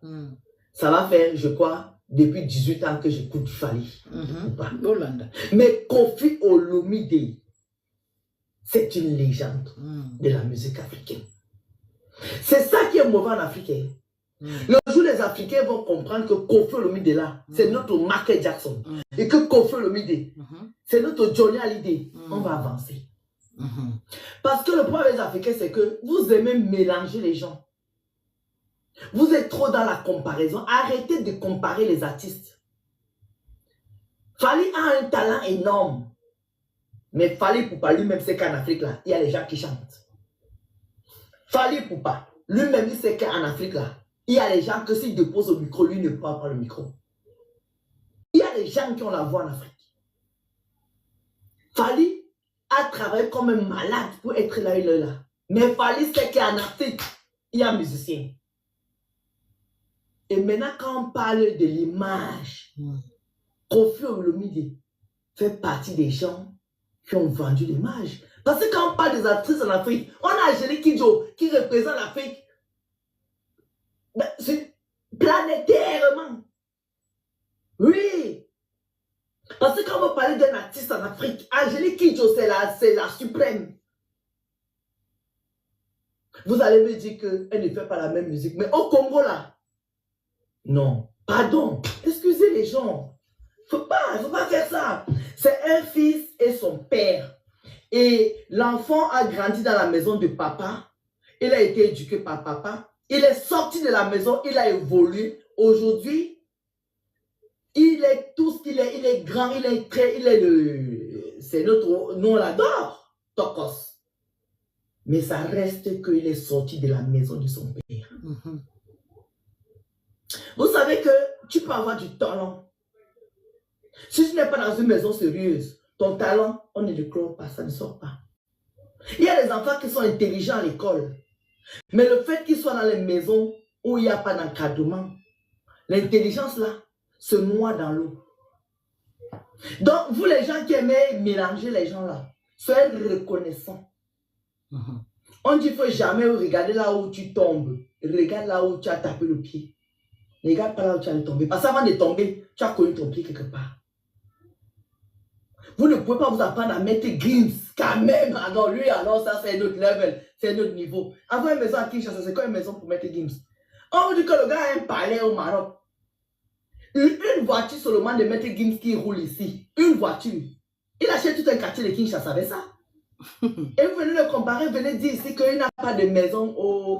Ça va faire, je crois, depuis 18 ans que j'écoute du Fally. Mais Koffi Olomide, c'est une légende de la musique africaine. C'est ça qui est mauvais en Afrique. Le jour les Africains vont comprendre que Koffi Olomide là, c'est notre Michael Jackson. Et que Koffi Olomide, c'est notre Johnny Hallyday. On va avancer. Parce que le problème des Africains, c'est que vous aimez mélanger les gens. Vous êtes trop dans la comparaison. Arrêtez de comparer les artistes. Fally a un talent énorme. Mais Fally Ipupa lui-même sait qu'en Afrique, là, il y a les gens qui chantent. Fally Ipupa lui-même, il sait qu'en Afrique, là, il y a les gens que s'il dépose au micro, lui ne prend pas le micro. Il y a des gens qui ont la voix en Afrique. Fally, a travaillé comme un malade pour être là, il est là. Mais Fally sait qu'en Afrique, il y a un musicien. Et maintenant, quand on parle de l'image, Koffi Olomide fait partie des gens qui ont vendu l'image. Parce que quand on parle des actrices en Afrique, on a Angélique Kidjo qui représente l'Afrique planétairement. Oui. Parce que quand on va parler d'un artiste en Afrique, Angélique Kidjo, c'est la suprême. Vous allez me dire qu'elle ne fait pas la même musique. Mais au Congo, là, non. Pardon. Excusez les gens. Faut pas faire ça. C'est un fils et son père. Et l'enfant a grandi dans la maison de papa. Il a été éduqué par papa. Il est sorti de la maison. Il a évolué. Aujourd'hui, il est tout ce qu'il est. Il est grand. C'est notre... Nous, on l'adore. Tokos. Mais ça reste qu'il est sorti de la maison de son père. Vous savez que tu peux avoir du talent. Si tu n'es pas dans une maison sérieuse, ton talent, on ne le clôt pas, ça ne sort pas. Il y a des enfants qui sont intelligents à l'école. Mais le fait qu'ils soient dans les maisons où il n'y a pas d'encadrement, l'intelligence là se noie dans l'eau. Donc, vous les gens qui aimez mélanger les gens là, soyez reconnaissants. On dit qu'il ne faut jamais regarder là où tu tombes. Regarde là où tu as tapé le pied. Ne regarde pas là où tu allais tomber. Parce qu'avant de tomber, tu as connu ton pied quelque part. Vous ne pouvez pas vous apprendre à mettre Gims. Quand même, alors lui, alors ça c'est notre level. C'est notre niveau. Avoir une maison à Kinshasa, c'est quoi une maison pour mettre Gims? On vous dit que le gars a un palais au Maroc. Une voiture seulement de mettre Gims qui roule ici. Une voiture. Il achète tout un quartier de Kinshasa avec ça. Et vous venez le comparer, venez dire ici qu'il n'a pas de maison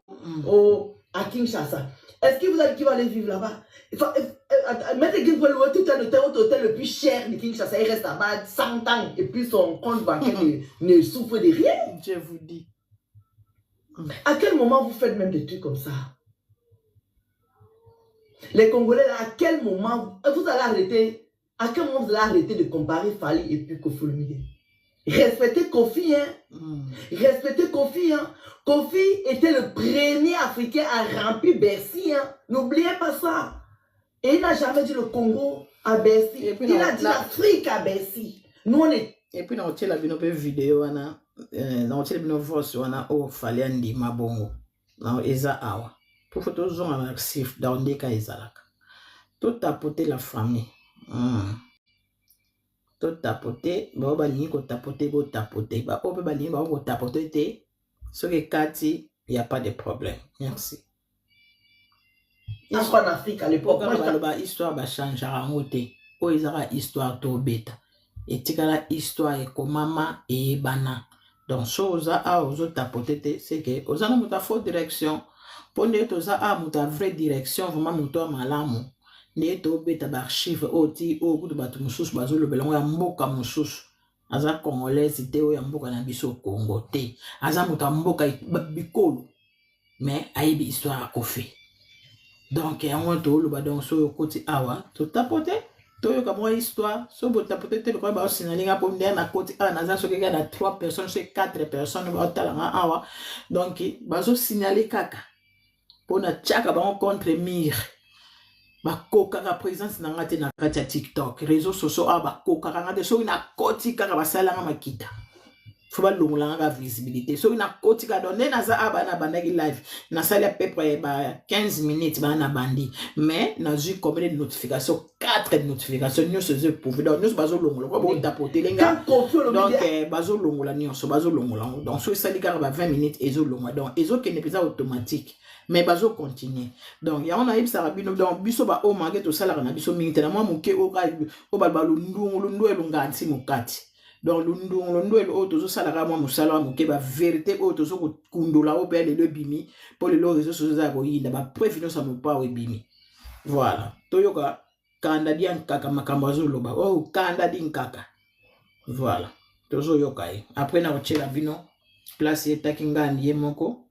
à Kinshasa. Est-ce qu'il vous a dit qu'il va aller vivre là-bas? Maître Gims va louer tout un hôtel le plus cher de Kinshasa. Il reste là-bas 100 ans et puis son compte bancaire ne souffre de rien. Je vous dis. À quel moment vous faites même des trucs comme ça? Les Congolais, là, à quel moment vous allez arrêter? À quel moment vous allez arrêter de comparer Fally et puis Koffi Olomide? Respectez Koffi, hein. Respectez Koffi, hein. Koffi était le premier Africain à remplir Bercy, hein. N'oubliez pas ça. Et il n'a jamais dit le Congo à Bercy. Et puis, il a dit l'Afrique à Bercy. Nous, on est... Et puis, on a une vidéo, on a une voix, on a oh, Fally Andi Mabongo. Non, Eza Awa. Pour que tous on a sif dans des cas Ezalaka. Tout tapoter la famille. Tout tapoter, bah on ni ko tapoter, bo tapoter, bah on peut bani bah on tapoter te. Sur les kati, il y a pas de problème. Merci. En Afrique à l'époque, bah histoire bah changer en route. O ezara histoire to beta. Et tikala histoire et comme maman et bana. Donc chose à aux autres tapoter c'est que aux ana muta fausse direction. Pour ne toza a muta vraie direction vraiment muto malamu. Neto beta barchive oti o kutu batu mususu bazolo belongo ya mboka mususu aza congolais te o ya mboka na biso Congo te aza muta mboka bikolo mais aibi histoire a Koffi donc yango to lo ba donc so koti awa to tapote to yo kamwa histoire so bo tapote te ko ba sinalinga po ndé na koti a na za so ke na 3 personnes c'est 4 personnes ba talanga awa donc bazo signaler kaka pona tchaka ba contre mire bakoka ka présence na ngate na kati ya TikTok réseaux sociaux a bakoka ka ngate so ina koti kaka basala nga makita faut ba longola nga visibilité so ina koti ka donner na za aba na bandaki live na sali à peu près ba 15 minutes ba na bandi mais na ju combien de notifications 4 notifications nous se pouvoir donc nous bazo longola ko bo tapoter lenga donc bazo longola nyonso bazo longola donc so sali ka ba 20 minutes ezo longola donc ezo ke ne plus automatique. Mais bazo continue. Donc ya on a ibsa rabino donc biso ba o mangue to sala na biso mingi tena moi muke o ka o balba lundu elunga nti mukati. Donc lundu el o to sala ka moi musala muke ba vérité o to so kundola o be le bimi pour le réseaux sociaux za ko yinda ba prévenir ça mo pa o bimi. Voilà. To yoka kanda di kaka makambazo loba. Oh kanda di kaka. Voilà. To so yoka. Après na ochela bino place etakinga ndiye moko.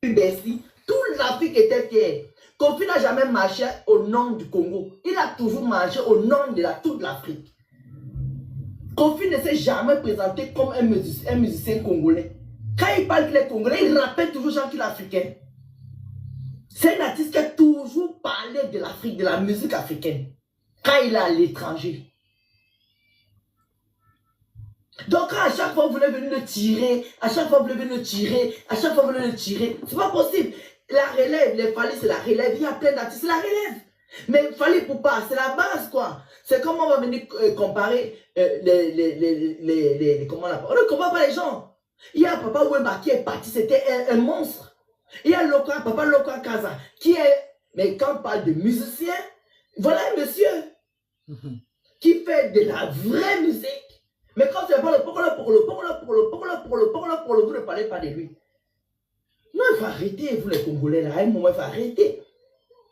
Bercy, toute l'Afrique était fière. Koffi n'a jamais marché au nom du Congo. Il a toujours marché au nom de toute l'Afrique. Kofi ne s'est jamais présenté comme un musicien congolais. Quand il parle qu'il est congolais, il rappelle toujours gens qu'il est africain. C'est un artiste qui a toujours parlé de l'Afrique, de la musique africaine. Quand il est à l'étranger. Donc à chaque fois vous voulez venir le tirer, à chaque fois vous voulez venir le tirer, à chaque fois vous voulez le tirer, c'est pas possible. La relève, les Fally c'est la relève, il y a plein d'artistes, c'est la relève. Mais Fally Poupa, c'est la base quoi. C'est comme on va venir comparer comment on appelle. On ne compare pas les gens. Il y a Papa Wemba qui est parti, c'était un monstre. Il y a Papa Loka Kaza qui est, mais quand on parle de musicien, voilà un monsieur qui fait de la vraie musique. Mais quand c'est pas le vous ne parlez pas de lui. Non, il faut arrêter, vous les Congolais, là, à un moment, il faut arrêter.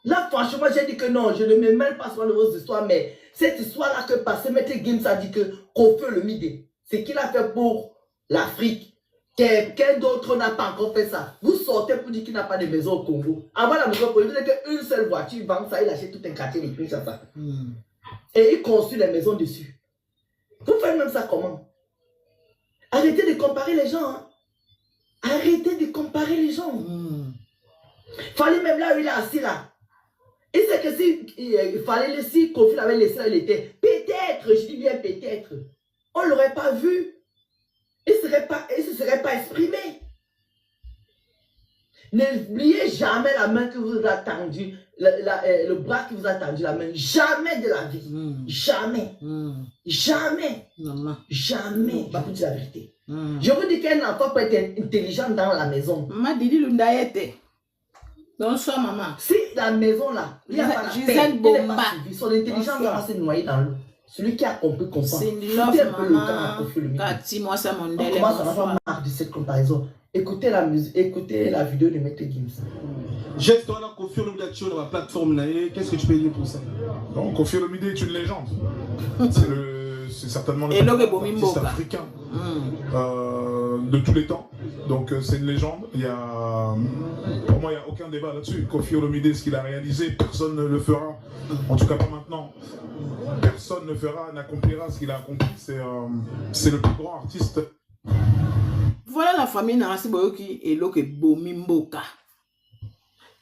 Là, franchement, j'ai dit que non, je ne me mêle pas sur vos histoires, mais cette histoire-là que passé, Maître Gims a dit que Kofi Olomide, c'est qu'il a fait pour l'Afrique. Quelqu'un d'autre n'a pas encore fait ça. Vous sortez pour dire qu'il n'a pas de maison au Congo. Avant la maison au Congo, il n'y a qu'une seule voiture, il vend ça, il achète tout un quartier de plus, ça. Et il construit les maisons dessus. Vous faites même ça comment? Arrêtez de comparer les gens. Hein. Arrêtez de comparer les gens. Fallait même là où il est assis là. Il sait que si il fallait si Kofi avait laissé là, il était. Peut-être, je dis bien peut-être. On ne l'aurait pas vu. Il ne se serait pas exprimé. N'oubliez jamais la main que vous a tendue, le bras qui vous a tendu la main. Jamais de la vie. Jamais. Jamais. Jamais. Je vous dis la vérité. Je vous dis qu'un enfant peut être intelligent dans la maison. Maman dit l'undaïete. Bonsoir maman. Si la maison là, il n'y a pas la paix, son intelligence va se noyer dans l'eau. Celui qui a compris comprend. C'est love maman. Kati moi ça mon délai. Comment ça va pas marre de cette comparaison? Écoutez la musique, écoutez la vidéo de Maître Gims. Jette toi la Kofi Olomide sur la plateforme. Qu'est-ce que tu peux dire pour ça? Non, Kofi Olomide est une légende. C'est certainement le artiste africain de tous les temps. Donc c'est une légende. Pour moi, il n'y a aucun débat là-dessus. Kofi Olomide, ce qu'il a réalisé, personne ne le fera. En tout cas, pas maintenant. Personne ne fera, n'accomplira ce qu'il a accompli. C'est le plus grand artiste. Voilà la famille Narasi Boyoki et Loke Bomimboka.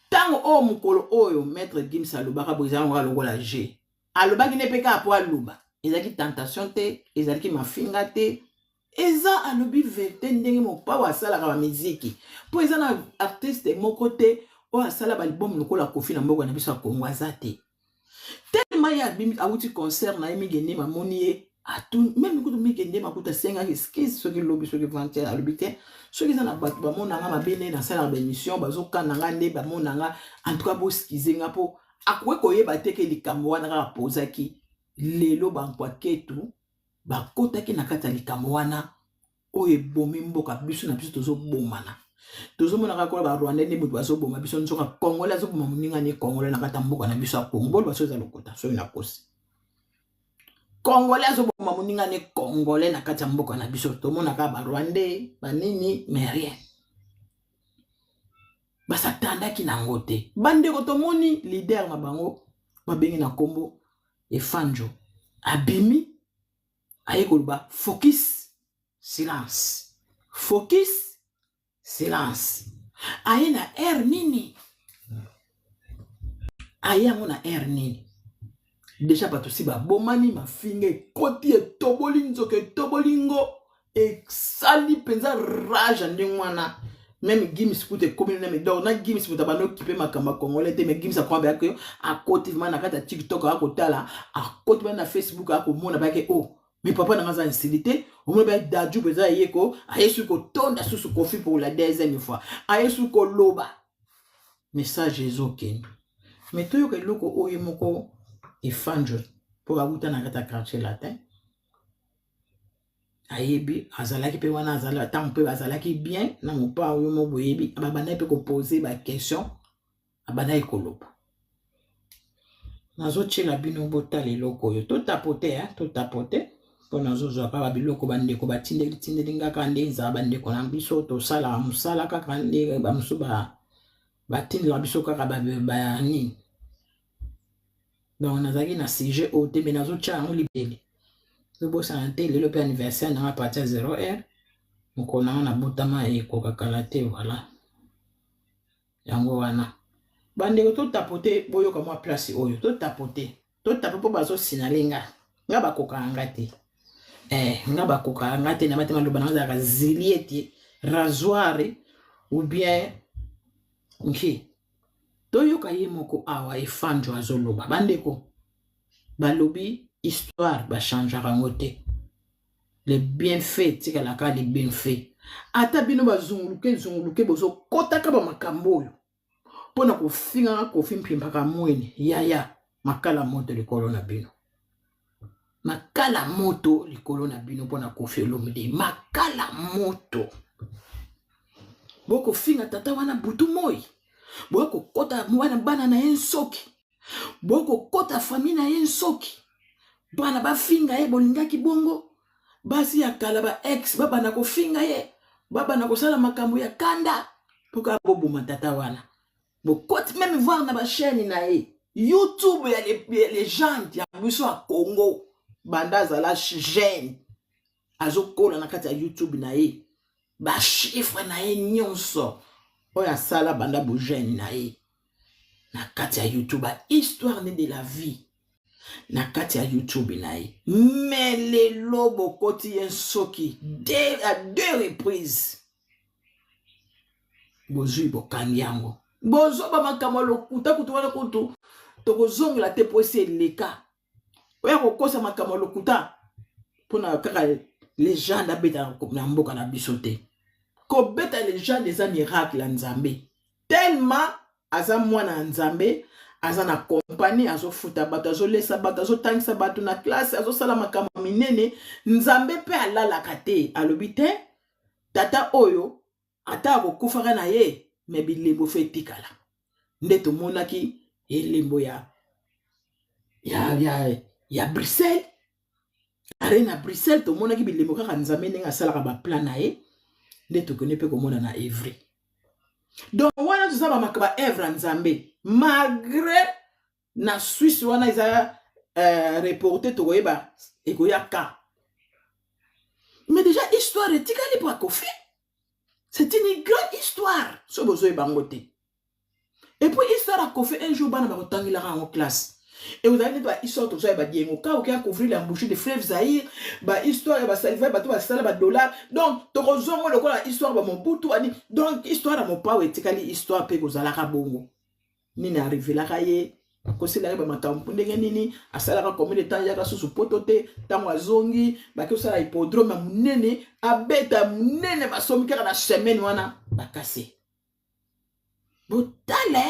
Tant o mukolo oyo Maître Gims alobaka brizan wa lokola G. Alobaki ne peka apo aluba. Ezaki tentation te, ezaki mafinga te. Eza alobi vérité ndenge mopa wa sala ka musique. Po eza na artiste moko te o asala ba album lokola Kofi na mboka na biso ya Kongo azate. Tellement ya bimi awuti concert na emi gende mamoni tout même quand on gende makuta senga skis ce que lobi ce que vanter alobite ce qui za na batu ba monanga mabene na sala ba émission bazoka nanga nde ba monanga en tout cas bo skizenga po akwe koyeba te ke likambo wana ka pozaki lelo ba nkwaketu ba kotaki na kata likambo wana oye bomi mboka biso na biso tozo bomana tozo mona ka kola ba Rwanda ne mutu bazo boma biso nzoka Kongola zo boma muninga ni Kongola na kata mboka na biso Kongo baso za lokota so ina kosi Congolais zo boma muninga ne Congolais na kata mboka na biso to mona ka ba Rwandais ba nini mais rien basatanda ki na ngote bande ko to moni leader na bango ba bengi na kombo e Fanjo abimi aye kolba focus silence focus silence aye na air nini aye ngona air nini déjà pas aussi ba bomani ma finge koti e tobolinzo ke tobolingo e sali penza rage ndingwana même Gims kute commune mais donc na Gims puta bano occupé makamba congolais te mais Gims a kwamba yako a côté na kata TikTok a kotala a côté na Facebook a ko mona ba ke oh mais papa na ngaza insilité o mo ba daju peza yeko a yesu ko tonda susu Kofi pour la deuxième fois a yesu ko loba message ezoken mais to yo ke loko oye moko et Fanjo pour abuta na kata quartier latin ayebi azalaki pe wana azala tant pe azalaki bien na mopa oyo mo boyebi abana pe ko poser ba question abana ekoloba nazo chela bino botali loko yo to tapoter pour nazo zo pa biloko bande ko batinde ngaka ndenza bande ko na biso to sala musala kaka nde ba musuba batinde la biso kaka ba ni donc nazaki na sujet au te menazo cha ngo libeli Le beau santé, le peu anniversaire, n'a pas parti à 0h. Mon connant a boutama et coca-calate, voilà. Yango wana. Bande tout tapoter, boyo comme moi place oyo, tout tapoter. Tout tapoter pour bazo sinalinga. Nga ba coca angate. Nga ba coca angate na matema lobana za zilieti, rasoir ou bien nki. Toyo kaye moko awa e fanjo azoloba. Bande ko. Balobi histoire ba changer rangote. Les bienfaits, tika la ka les bienfaits. Ata bino ba zunguluke bozo kota ka ba makambo yo. Pona ko finga ko fimpimpa ka mweni yaya makala moto likolo na bino. Makala moto likolo na bino pona ko fi olomide makala moto. Boko finga tata wana butu moi. Boko kota mwana bana na ensoki. Boko kota famille na ensoki. Bana ba finga e bolingaki bongo. Basi ya kala ba ex baba na ko finga ye. Baba na ko sala makambo ya kanda. Poka bobo matata wana. Beaucoup même voir na ba chaîne na YouTube ya les gens ya biso a Congo banda za la chaîne azokola na kati ya YouTube na ba chiffre na nyonso oya sala banda bo jeune na na kati ya YouTube histoire de la vie na kati ya YouTube na mais les lobo koti en soki à 2 reprises bozui bokanyango bozo ba makamo lokuta kutu wana kutu toko zongi la te poese leka oya kokosa makamo lokuta pona kaka les gens da beta na mboka na bisote ko beta les gens des miracles en Nzambe tellement aza mwana Nzambe aza na compagnie azo futa bato azo lesa bato azo tangisa bato na classe azo sala makamo minene Nzambe pe alala kate alobite tata oyo ata ko kufaka na ye mais bilembo fait tikala ndeto monaki elembo ya Bruxelles arena Bruxelles to monaki bilembo kaka Nzambe nenga salaka ba plan na ye ndeto kone pe ko mona na Evry donc wana tu saba makaba Evra Nzambe malgré na Suisse wana isa reporter to koyeba ekoyaka mais déjà histoire etikali po akofi. C'est une grande histoire. Ce besoin est bangoté. Et puis, histoire a fait un jour, bana ba tangila en classe. Et vous avez dit, histoire tout ça, ba diengo ka ou couvrir l'embouchure de fleuve Zaïre, ba histoire ba saliva ba to ba sala ba dollar. Donc, to rozongo le la histoire ba mon butu ani. Donc, histoire a mon pa etikali histoire pe kozala ka bongo. Ni na arrivé la kaye. Ko sila ba makampu ndenge nini asala combien de temps yaka susu potote tango azongi ba ko sala hippodrome munene abeta munene ba somi kaka na semaine wana ba kase botale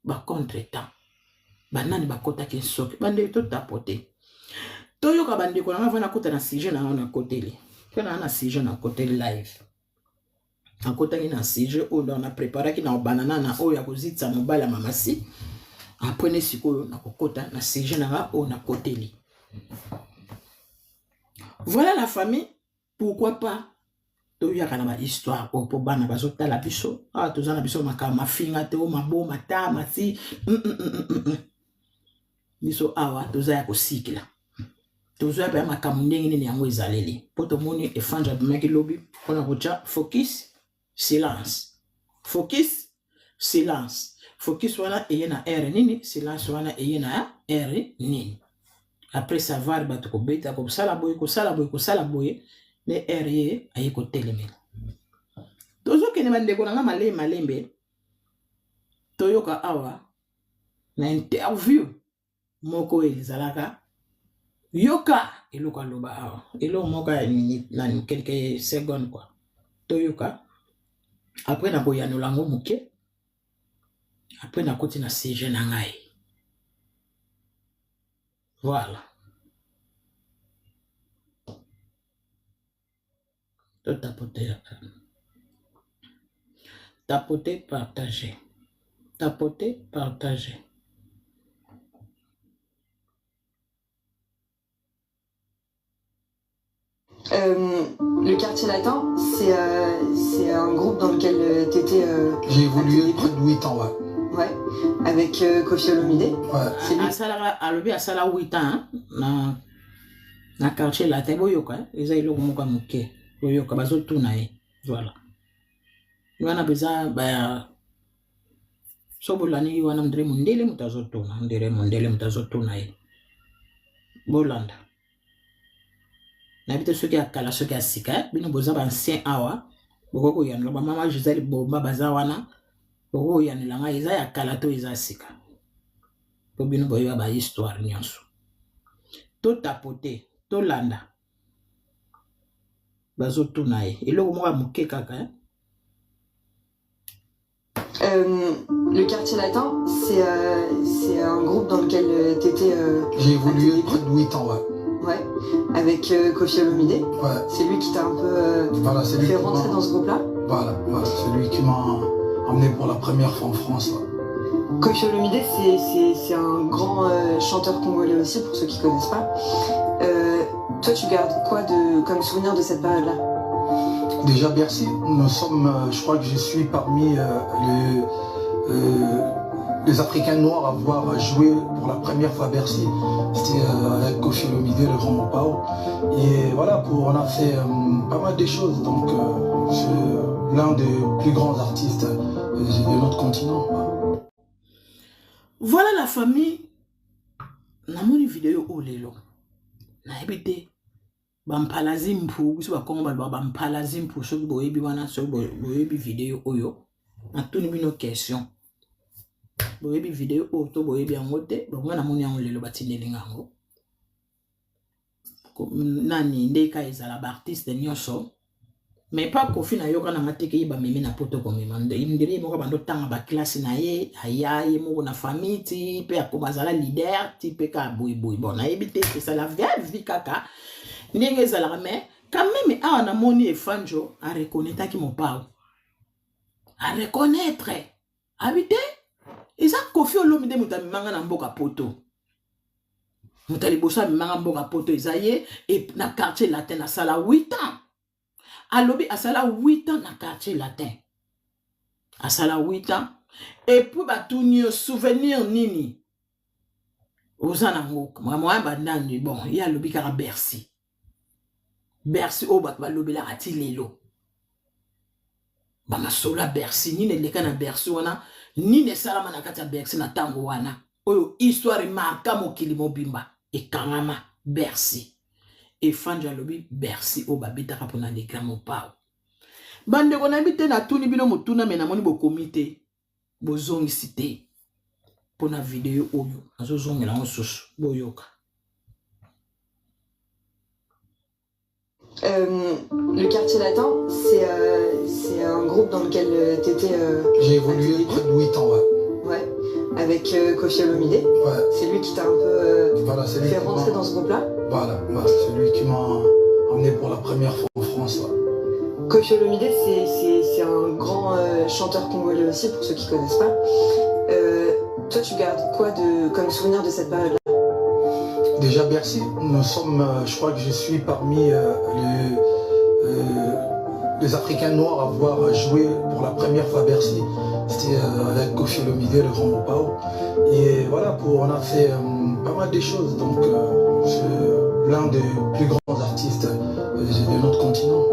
ba contretemps banani ba kota ke soki bande to tapoter to yoka bande ko na vana kota na sujet na on a côté kana na sujet na côté live en kota ki na sujet on a préparé ki na banana na oya kozitsa mobala mamasi. Après, sikoyo na kokota na sujet na o na koteli. Voilà la famille. Pourquoi pas toyaka na ba histoire o po bana bazota la biso. Ah tozana biso makama finga te o mabo mata mati. Biso awa tozaya ko sikila. Tozaya ba makamu ndenge nini yango ezaleli. Poto moni e fanja bimaki lobi kona kocha focus silence. Focus silence. Focus wana eye na R nini, silence wana eye na R nini. Après savoir bato ko beta ko sala boye ne R ye aye ko telemela. Tozo kene bande ko nga malembe. Toyoka awa na interview moko elizalaka yoka eloka loba awa. Elo moka na quelques secondes quoi. Toyoka après na ko yanolango muke. Après, on a continué à siéger dans l'aïe. Voilà. Tout tapoter. Tapoter, partager. Tapoter, partager. Le quartier latin, c'est un groupe dans lequel tu étais. J'ai évolué près de 8 ans, ouais. Ouais, avec Kofi Olomide. Ouais. À Sala 8 ans, Na quartier latin boyoka eza iloko moko moke boyoka bazotuna ye voilà wana beza ba sobolani wana ndere mundele mutazotuna ndere mundele mutazotuna ye bolanda na bite soki akala soki asika bino boza ba ancien awa boko yanela ba mama Gisèle bomba baza wana boko yanela nga eza ya kala to eza sika po bino boyeba ba histoire nyonso to tapoter to landa bazotuna ye eloko moko moke kaka Le quartier latin, c'est un groupe dans lequel tu étais. J'ai évolué près de 8 ans, ouais. Ouais, avec Koffi Olomidé. Ouais. C'est lui qui t'a un peu voilà, fait rentrer dans ce groupe-là. Voilà, c'est lui qui m'a emmené pour la première fois en France. Ouais. Koffi Olomidé, c'est un grand chanteur congolais aussi, pour ceux qui ne connaissent pas. Toi, tu gardes quoi comme souvenir de cette période-là? Déjà Bercy, nous sommes, je crois que je suis parmi les Africains noirs à avoir joué pour la première fois à Bercy. C'était avec Koffi Olomidé, le grand Mopao. Et voilà, on a fait pas mal de choses. Donc c'est l'un des plus grands artistes de notre continent. Voilà la famille. Na moni vidéo olelo. Na ebite bampalazimpu biso bakongo balwa bampalazimpu soki boyebi wana soki boyebi vidéo oyo natuni bino question boyebi vidéo oyo to boyebi yango te bongo na moni yango lelo batindeli ngango nani ndeka ezala ba artiste nyonso mais pas Koffi na yoka na mateke yiba meme na poto komema ndiri moko bando tanga ba classe na ye ayaye moko na famille ti pe akomazala leader ti pe ka boy bon na ebite c'est la vraie vie kaka ndenge ezalaka mais quand même awa na moni efanjo a reconnaître ki mopao a reconnaître habité eza Koffi Olomidé mutamimanga na mboka poto mutali bosa mimanga mboka poto eza ye et na quartier latin na sala 8 ans alobi asala 8 ans na quartier latin asala 8 ans et puis batuni souvenir nini ozana ngoko mwa bandandi bon ya alobi kaka Bercy Bercy o bat balobi la ati lelo bama sola Bercy ni ne leka na Bercy wana ni ne salama na kati ya Bercy na tango wana oyo histoire marka mokili mobimba e kangama Bercy et Fanjo alobi Bercy o babeta pona l'écran Mopao bande ko na bité na tuni bino mutuna mena moni bo comité bozongi cité pona vidéo oyo azozongela onsusu boyoka. Le quartier latin, c'est un groupe dans lequel tu étais. J'ai évolué près de 8 ans, ouais. Ouais, avec Koffi Olomidé. Ouais. C'est lui qui t'a un peu voilà, fait rentrer dans ce groupe-là. Voilà, c'est lui qui m'a emmené pour la première fois en France. Ouais. Koffi Olomidé, c'est un grand chanteur congolais aussi, pour ceux qui ne connaissent pas. Toi, tu gardes quoi comme souvenir de cette période-là? Déjà Bercy, nous sommes, je crois que je suis parmi les Africains noirs à avoir joué pour la première fois à Bercy. C'était avec Koffi Olomidé, le grand Mopao. Et voilà, on a fait pas mal de choses. Donc c'est l'un des plus grands artistes de notre continent.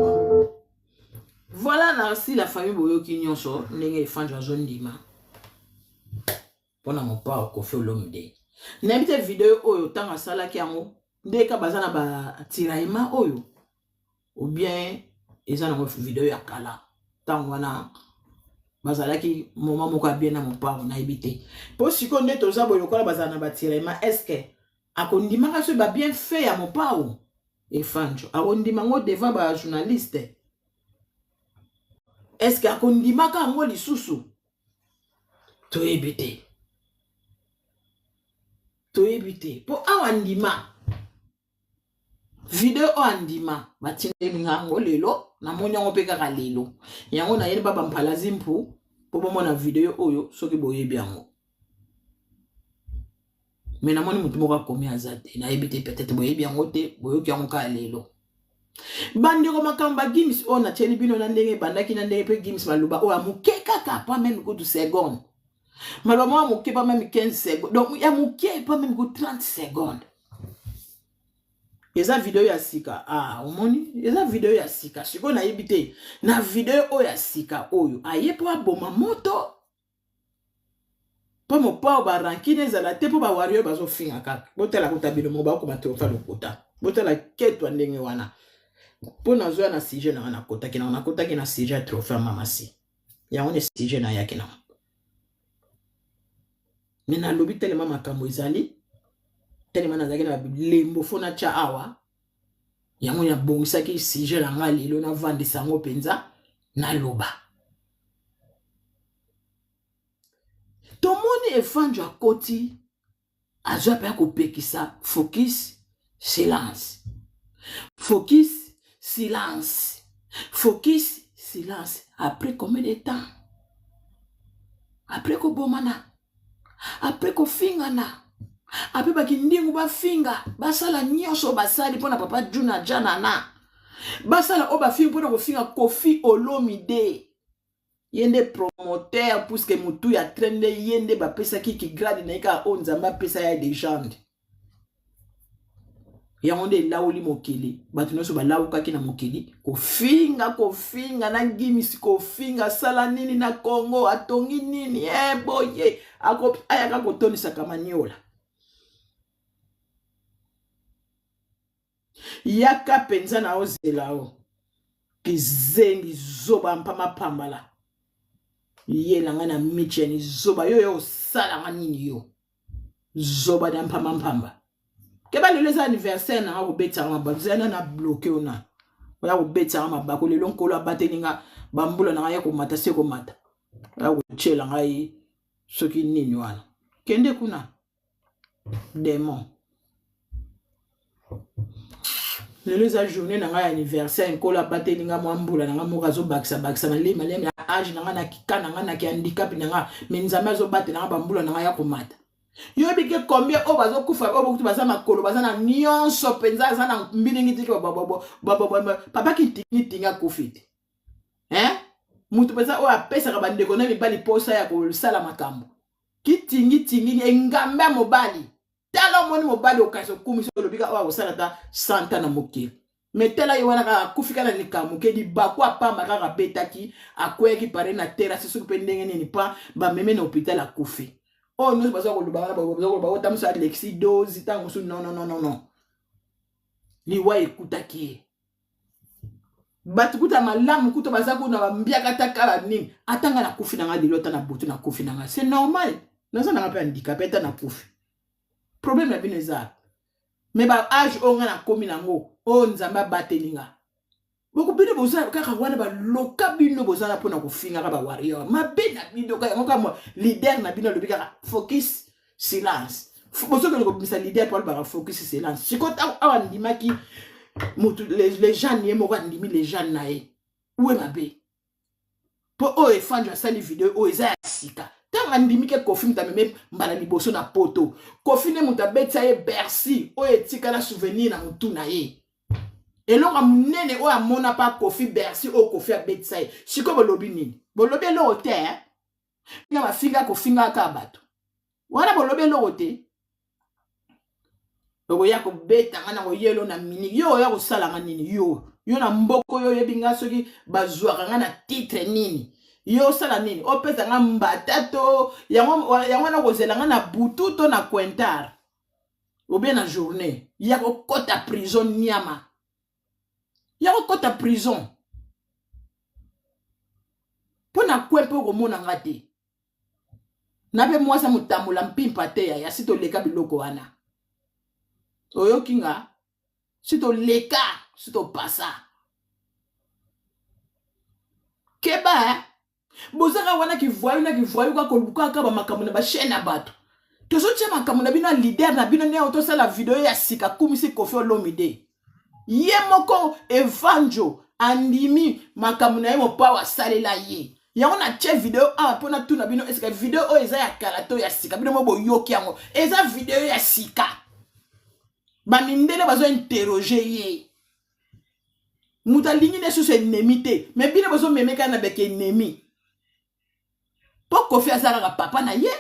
Voilà Narcy, la famille Boyoki Nyonso, Nenge Fanjo Zondima. Pona Mopao, Koffi Olomidé. N'habite vidéo oyo tanga sala ki yango ndeka bazana ba tiraima oyo ou bien ezana mo vidéo ya kala tango wana bazala ki moment moko bien na Mopao na ebité po siko ndeto za boyo kola bazana ba tiraima est-ce que akondima ka so ba bien fait ya Mopao et Fanjo akondima ngo devant ba journaliste est-ce que akondima ka ngo lisusu to ebité to ebité po awandima video o andima batinde ngango lelo na monyango pe kaka lelo yango na yeli baba mpalazimpu po bomona video oyo soki boyebi yango mais na moni mutu moko akomi azate na ebité peut-être boyebi yango te boyoki yango ka lelo bandeko makamba Gims o na tsheli bino na ndenge bandaki na ndenge pe Gims maluba o amuke kaka pas même ko 2 secondes malheureusement, mon pas même 15 secondes. Donc, il y a mon pas même 30 secondes. eza video ya sika omoni eza video ya sika siko na yebite na video oyo ya sika oyo aye po aboma moto po mopa ba rankine ezala te po ba warrior bazofinga kaka botala kutabilo mo ba ko matofa lokota botala ketwa ndenge wana po nazo na sujet na kota ki na sujet trophée mamasi ya on sujet na yake na mina lobi telema makambo ezali telema nazaki na lembo fona cha awa yango ya bongisaki sujet na ngali lo na vandi sango penza na loba tomoni efanjo akoti azwa pe kopekisa focus silence focus silence focus silence après combien de temps après kobomana après kofingana après bakindingu bafinga basala nyonso basali mpona papa Juna Janana basala o bafinga mpona kofinga Koffi Olomide yende promoteur puisque mutu ya trende yende bapesa ki grade na ika o nzamba pesa ya légende yangonde lauli mokili batu nyonso balauka na mokili kofinga na gimisi kofinga sala nini na Congo atongi nini boye ayaka kotonisa kamaniola yaka penza na ozelao kizengi zoba mpama pambala yelanga na micheni zoba yo sala nini yo zoba da mpamba keba lelo za anniversaire na ko beta mabazana na bloqué ona oya ko beta mabako lelo nkolo abateninga bambula na ya ko mata se ko mata ya ko chela ngai soki nini wana kende kuna démon lelo za journée na ngai anniversaire nkolo abateninga mwambula na ngamo kazo baksa na lema na age na ngana kikana ngana ki handicap na nga menzama zo bate na bambula na ya ko mata yo bike combien o bazo kufa o bokutu baza makolo baza na nyonso penza za na mbilingi tiki papa ki tinga kufiti mutu penza o apesa ka bandeko na mibali posa ya ko sala makambo ki tingi engambe mobali tala moni mobali okaso kumisa lobika o sala ta santa na mokili metela yo wana ka kufika na likamu ke di bakwa pamba ka betaki akweki pare na terrasse su pendenge ni pa ba meme na hôpital akufi. Oh nous bazo ko lubanga ba tamusa Alexis dozi tango su non liwa ekutaki batukuta malamu kuto bazako na mbia kataka la nini atanga na kufi na ngadi lota na butu na kufi na ngadi c'est normal nazo na ngapa handicapé ta na kufi problème na bineza mais ba âge onga na komi nango o nzamba bateninga boko bino bozala kaka wana ba loka bino bozala pona kofinga ka ba warrior mabe na bino ka ngoka mo leader na bino lobika focus silence bozo ko komisa leader pour ba focus silence sikota awa ndimaki mutu les gens ni mo ka ndimi les gens nae uwe mabe po o e fanja sali video o eza sika tanga ndimi ke Koffi mtameme mbala liboso na poto Koffi ne mutabetsa ye Bercy o etika na souvenir na mutu na ye elonga munene o amona pa Koffi Bercy o Koffi abetsa ye siko bolobi nini bolobi lo te nga mafinga kofinga ka bato wana bolobi lo te Ogo ya ko beta ngana ko yelo na mini yo ya ko sala nini yo na mboko yo yebinga soki bazwa ngana titre nini yo sala nini o pesa ngamba to yango na ko zela ngana butu to na Quentar ou bien na journée ya ko kota prison nyama ya ko kota prison pona kwepo ko mona ngati na be mwasa mutamula mpimpa te ya sito leka biloko wana oyo kinga sito leka sito pasa keba bozaka wana ki voyou ka koluka ka ba makambo na ba chaîne na bato tozo tia makambo na bino leader na bino ne auto sala video ya sika kumisi Koffi Olomide ye moko evanjo andimi makambo na ye mo pa wa salela ye yango na tia video pona tuna bino eska video o eza ya kalato ya sika bino mo boyoki yango eza video ya sika bamindele bazo interroger ye muta lingi ne sous ennemi te mais bino bazo memeka na beke ennemi po Koffi azala papa na ye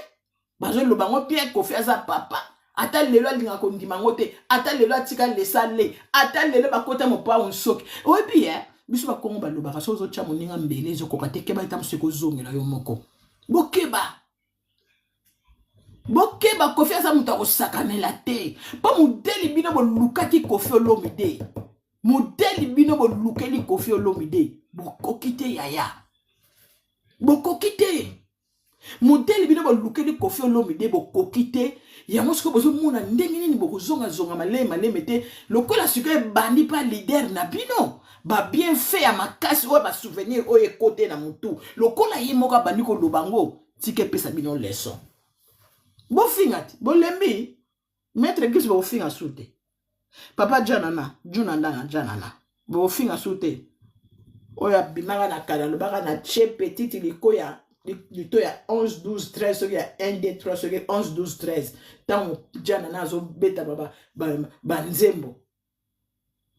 bazo lobango bien Koffi azala papa ata lelo alinga kondima te ata lelo atika lesale ata lelo bakota mopa onsoki oyebi biso bakongo balobaka so ozotya moninga mbele ezokoka te keba eta mosu ekozongela yo moko bokeba Kofi aza moto akosakanela te mpo modeli bino bolukaki Kofi Olomide modeli bino bolukeli Kofi Olomide bokoki te yaya bokoki te modeli bino bolukeli Kofi Olomide bokoki te yango siko bozomona ndenge nini bokozongazonga maleme te lokola siko ebandi pa leader na bino ba bien fait ya makasi oyo ba souvenir oyo ekote na mutu lokola ye moko abandi koloba ngo tike pesa bino leçon bofinga ti bolembi maître Gibbs bofinga sute papa janana janana bofinga sute oya bimaka na kala lobaka na che petite likoya lito ya 11 12 13 soki ya 1 2 3 soki 11 12 13 tango janana zo beta baba banzembo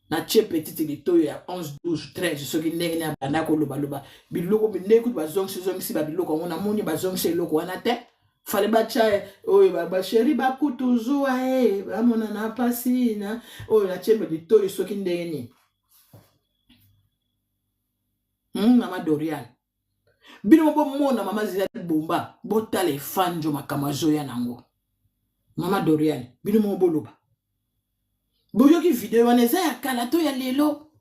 na che petite lito ya 11 12 13 soki ndenge na bana ko loba biloko bindeko bazongisi ba biloko ngona moni bazongisi eloko wana te fale bacha oyo ba chéri ba kutuzua bamona na pasina oyo na chembe lito soki ndenge ni mama Dorian bino bo mona mama Zizali Bomba botale fanjo makamazo ya nango mama Dorian bino mo boloba boyoki video waneza ya kala to ya lelo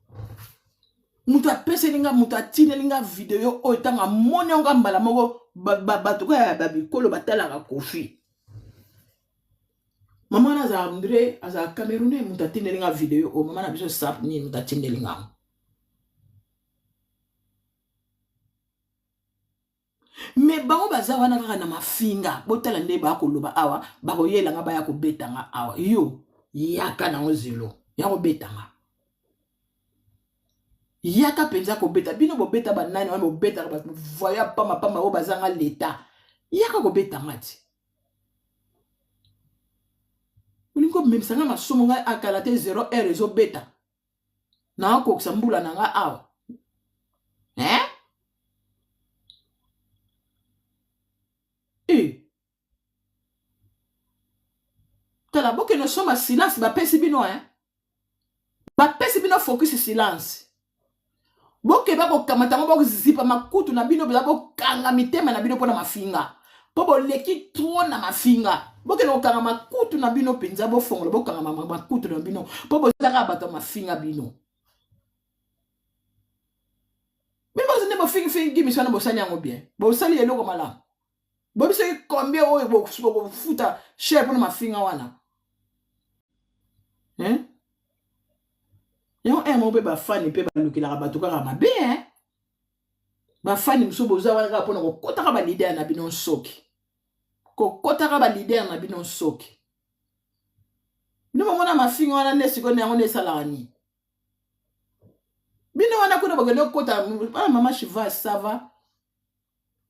mutu apeselinga mutu atinelinga video oyo tanga moni onga mbala moko bato kwa babikolo batalaka Kofi mama na za Andre aza Camerounais mutu atinelinga video o mama na biso sap ni mutu atinelinga me bango baza wana kaka na mafinga botala nde bakoloba awa bakoyelanga baya kobetanga awa yo yaka na ozelo ya kobetanga yaka penza kobeta bino bobeta banani wana bobeta ba voya pamba o bazanga leta yaka kobetanga ti ulingo même sanga masomo nga akala te 0 heure ezobeta na ko kusambula nanga awa tala boke no soma silence bapesi bino bapesi bino focus silence boke bako kamata ngo bako zipa makutu na bino bako kanga mitema na bino pona mafinga po boleki trop na mafinga boke no kanga makutu na bino penza bo fongola bo kanga makutu na bino po bozaka bato mafinga bino bino zinde bo fingi gimisana bo sali yango bien bo sali eloko malamu bo biso combien oyo bo futa cher pona mafinga wana yon mo pe ba fani pe ba lukila ba tukaka mabe ba fani mso boza wana ka pona ko kota ka ba leader na bino soki ko kota ka ba leader na bino soki bino mona mafinga wana nesi ko nango nesala ni bino wana kuna bagendo kota mama Shiva sava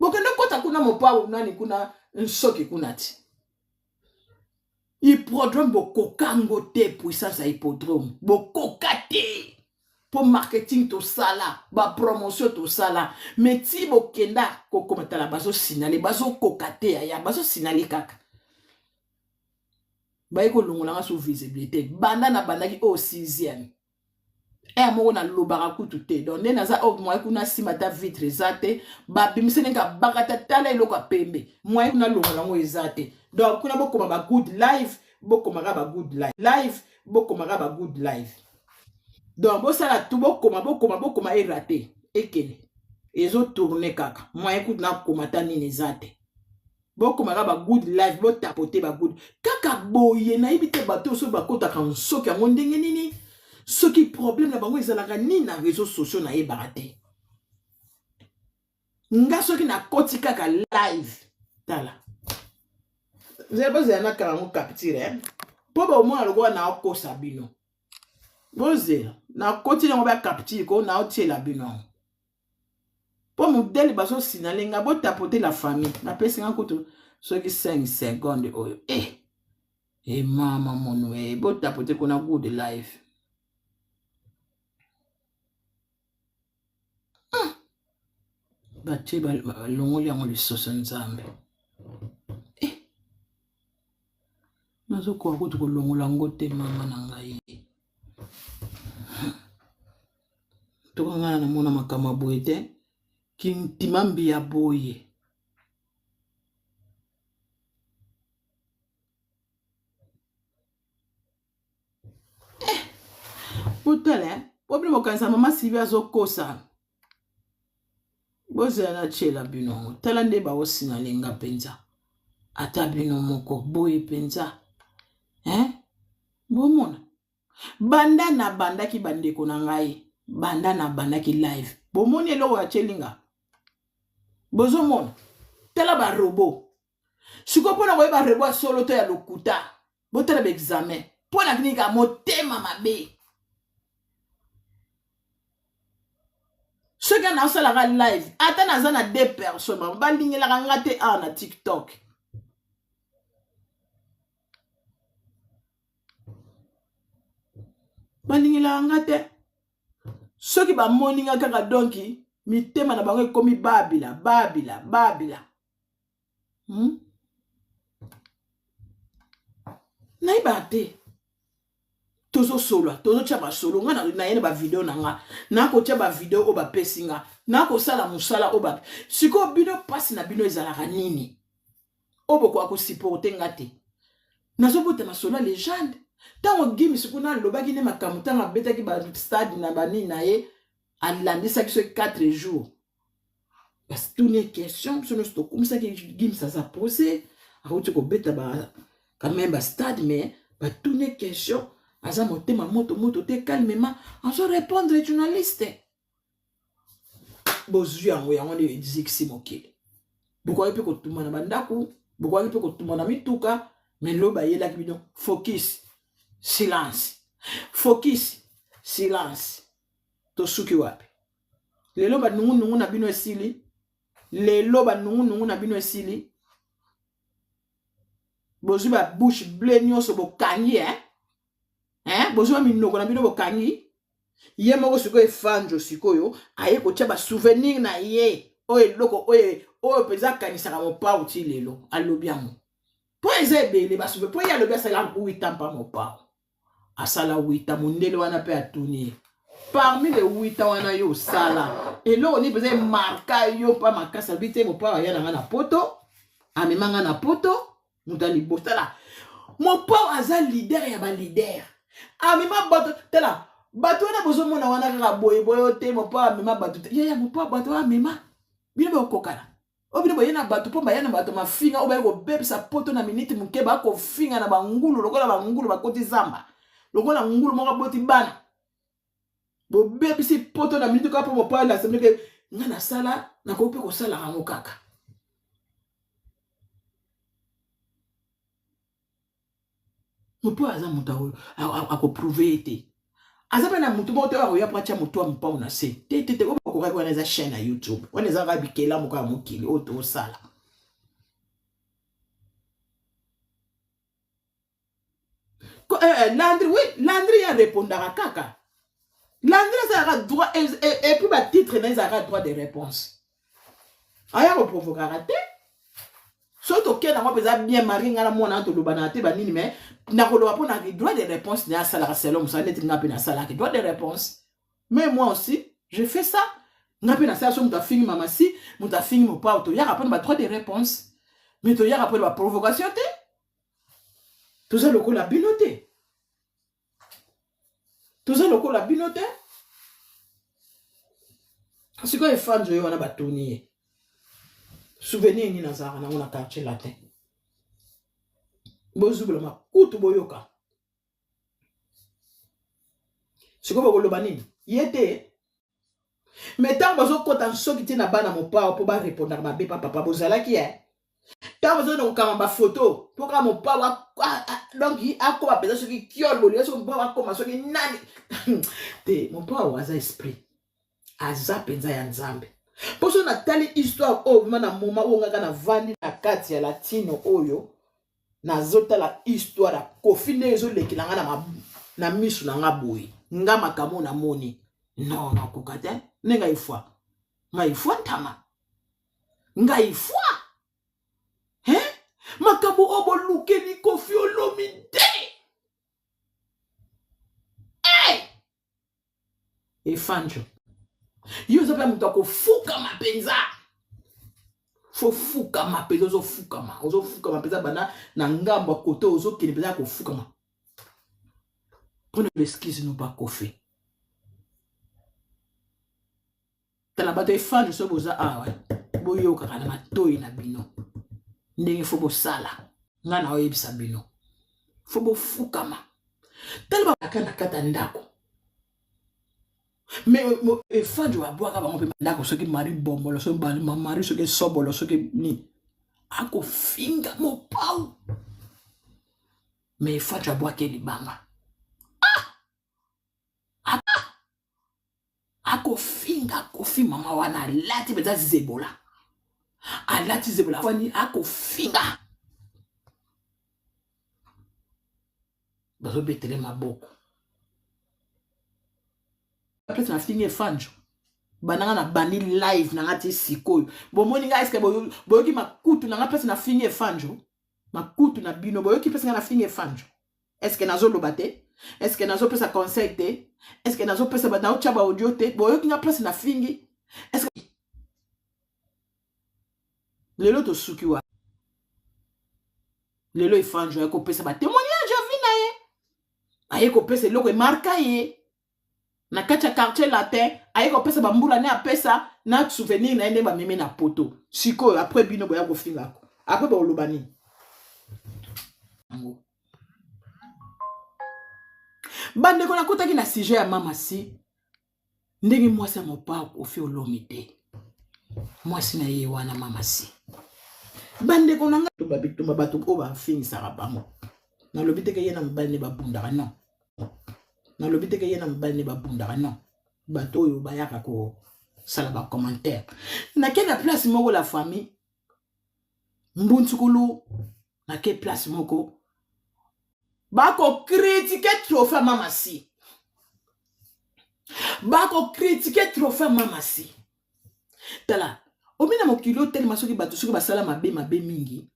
bogendo kota kuna mopawo nani kuna soki kuna ti hippodrome bokokango te puissance ya hippodrome bokoka te po marketing to sala ba promotion to sala mais ti bokenda kokomatala bazo sinale bazo koka te ya bazo sinale kaka bayi kolongolanga sous visibilité banda na bandaki au 6e moko na lobaka kutu te donc nde naza moye kuna nsima ta vitre eza te babimisenenga bakata tala eloko ya pembe moye kuna longola yango eza te donc kuna bokoma ba good live bokomaka ba good live bokomaka ba good live donc bosala tu bokoma erate ekele ezotourne kaka moye kuna nakoma ta nini eza te bokomaka ba good live botapote ba good kaka boye nayebi te bato oso bakotaka nsoki yango ndenge nini soki problème na bango ezalaka nini na réseaux sociaux na yebaka te nga soki nakoti kaka live tala nzela bozela nakala ngo capture po baomona lokola naokosa bino bozela nakoti nango bacapture ko naotiela bino po modele bazosinale nga botapote la famille napesinga kutu soki 5 secondes oyo mama mono botapote kona good life batie balongoli yango lisoso nzambe nazo kwa ko to longola ngote mama na ngai to ngana na mona makama boete kintimambi ya boye Potele, problème quand ça maman si via zokosa. Boze na chela bino. Tala nde ba osina lenga penza. Ata bino moko boye penza. Bomona. Banda na banda ki bandeko na ngai. Banda na banda ki live. Bomoni elo wa chelinga. Bozo mona. Tala ba robot. Siko pona ko ba robot solo to ya lokuta. Botela be examen. Pona klinika motema mabe. Ce qui est dans la live, attends, à 2 personnes. On va ligner la rangate à TikTok. On va ligner la rangate. Ce qui va morning à kaka donki, mi tema na bango komi babila. Naibate. Tozo solo, tozo chaba solo, nga na yene ba video na nga, na ko chaba video o ba pesinga, na ko sala musala o ba. Siko bino pasi na bino ezalaka nini? Obo ko supporter ngate. Nazo bote na solo légende. Tango gimi sikuna lobaki ne makamuta na beta ki ba stade na bani na ye, alandisa ki so 4 jours. Parce que toutes les questions sont sto comme ça que gimi ça sa posé, a ko ko beta ba quand même ba stade mais ba toutes les questions Aza motema moto te calmement. On se répondre les journalistes. Bozu yango yango ne diziksi mokile. Boko yepe ko tuma na bandaku, boko yepe ko tuma na mituka, mais loba yela kibino focus, silence. Focus, silence. To suki wapi. Lelo ba nungu na bino esili. Lelo ba nungu na bino esili. Bozu ba bouche bleu nyoso bo kanyi Bozo mi noko na bino bokangi. Ye moko siko fanjo sikoyo aye ko tshaba souvenir na ye. Oye loko oye peza kanisa ka mopa uti lelo alobiamo. Po ezebele ba souvenir po ya lobia sala 8 ans pa mopa. Asala 8 ans mondele wana pe atuni. Parmi les 8 ans wana yo sala. Et là on est besoin marka yo pa makasa bite mopa ya na poto. Amemanga na poto mutali bostala. Mopa aza leader ya ba leader. Amima bato tela bato na bozo mona wana kaka boye te mopa amima bato ya mopa bato amima bino ba kokala obino boye na bato pomba ya na bato mafinga oba ko bebisa poto na minute muke ba ko finga na bangulu lokola bangulu bakoti zamba lokola ngulu moka boti bana bo bebisi poto na minute ka po mopa la semeke ngana sala na ko pe ko sala rango kaka Mutu aza mutu ako prouver ete. Aza na mutu bote wa ya pracha mutu ampa una se. Tete ko ko kwa na za chaîne na YouTube. Wana za rabikela muka mukili oto sala. Landry a répondu à kaka. Landry a droit et puis ba titre na a droit de réponse. Aya ko provoquer raté. Surtout que na peza bien mari ngala mona to lobana te banini mais na koloba pona droit de réponse na sala selon ça net ngape na sala que droit de réponse mais moi aussi je fais ça ngape na sala so muta fingi mama si muta fingi mo pa to ya rapona ba droit de réponse mais to ya rapona ba provocation te tout ça le la binoté tout ça le la binoté c'est quoi les fans yo wana batoni souvenir ni nazara na on a quartier latin bozubula makutu boyoka siko bokoloba nini yete mais tant bazo kota soki tina bana mopa po ba répondre na mabe papa bozalaki tant bazo na kokama ba photo po ka mopa donc ako ba pesa soki kiol boli so mopa ko masoki nani te mopa waza esprit aza penza ya nzambe. Pour ça, on a telle histoire, oh, na moma où on a vendu na kati ya latino oyo, na zota la histoire a kofine zo le kilanga na misu na ngaboui, nga makamo na moni. Non, na kokate, nenga ifwa. Nga ifwa ntama. Nga ifwa. Makambo obo luke ni Koffi Olomide. Hey! Et Fanjo. Yo zape mutako fuka mapenza. Fo fuka mapenza, ozo fuka ma. Ozo fuka mapenza bana na ngambo koto ozo kene peza ko fuka ma. Prenez l'excuse nous pas Koffi. Tala bato Fanjo so boza ouais. Boyo kaka na matoi na bino. Ndenge fo bo sala. Nga na oyebisa bino. Fo bo fuka ma. Tala ba kana kata ndako. Mais Fanjo aboaka bango pe ndako soki mari bombolo soki mari soki sobolo soki ni ako finga mo pau. Mais Fanjo aboaka libanga. Ako finga Koffi mama wana lati beza zebola. Alati zebola fani ako finga. Bazo betele maboko. Après na finge Fanjo. Bananga na bani live na ngati sikoyo. Bomoni nga eske boyoki makutu na nga place na finge Fanjo. Makutu na bino boyoki place na finge Fanjo. Eske nazo lobate? Eske nazo pesa conseil te? Eske nazo pesa ba chaba audio te? Boyoki nga place na fingi? Eske lelo to sukiwa. Lelo Fanjo yako pesa ba témoignage avina ye. Ayeko pesa loko e marka ye. Na kacha quartier latin, ayeko pesa ba mbula ne a pesa na souvenir na ende ba meme na poto. Siko après bino boya ko finga ko. Après ba olobani. Bande ko na kota ki na sujet ya mama si. Ndenge mwasi ya mopa Koffi Olomide. Mwasi na ye wana mama si. Bande ko na nga to babito bato ko ba fingi sara bango. Na lobite ke ye na mbali ne ba bundaka non. Na lobite ke ye na mbali ne ba bundaka non. Bato yo bayaka ko sala ba commentaire. Na ke na place moko la famille. Mbuntsukulu na ke place moko. Bako critiquer trophée mama si. Bako critiquer trophée mama si. Tala, omina mokilo tellement soki bato soki basala mabe mingi.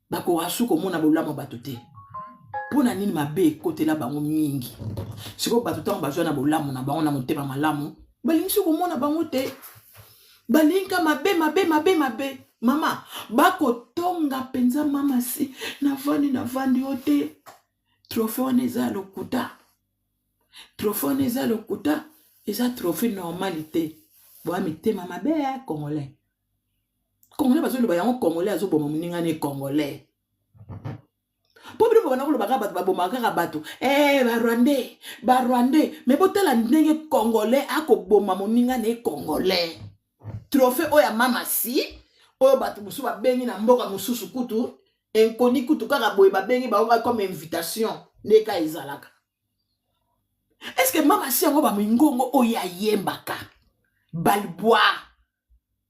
Bako asuko mona bolama bato te. Pona nini mabe kote la bango mingi. Siko bato tango bazwa na bolamo na bango na motema malamu, balingi siko mona bango te. Balinga mabe. Mama, bako tonga penza mama si na vandi ote. Trophée wana eza lokuta. Trophée wana eza lokuta. Eza trophée normalité. Boa mitema mabe ya Congolais. Congolais bazo lo bayango Congolais azo boma muninga ne Congolais. Pobri bo banako lo baka bato baboma kaka bato. Ba Rwandais. Mais botala ndenge Congolais ako boma muninga ne Congolais. Trophée oya mama si. Oyo bato musu ba bengi na mboka mususu kutu enkoni kutu kaka boye ba bengi ba oka comme invitation neka ezalaka. Est-ce que mama si yango ba mingongo oya yembaka balboa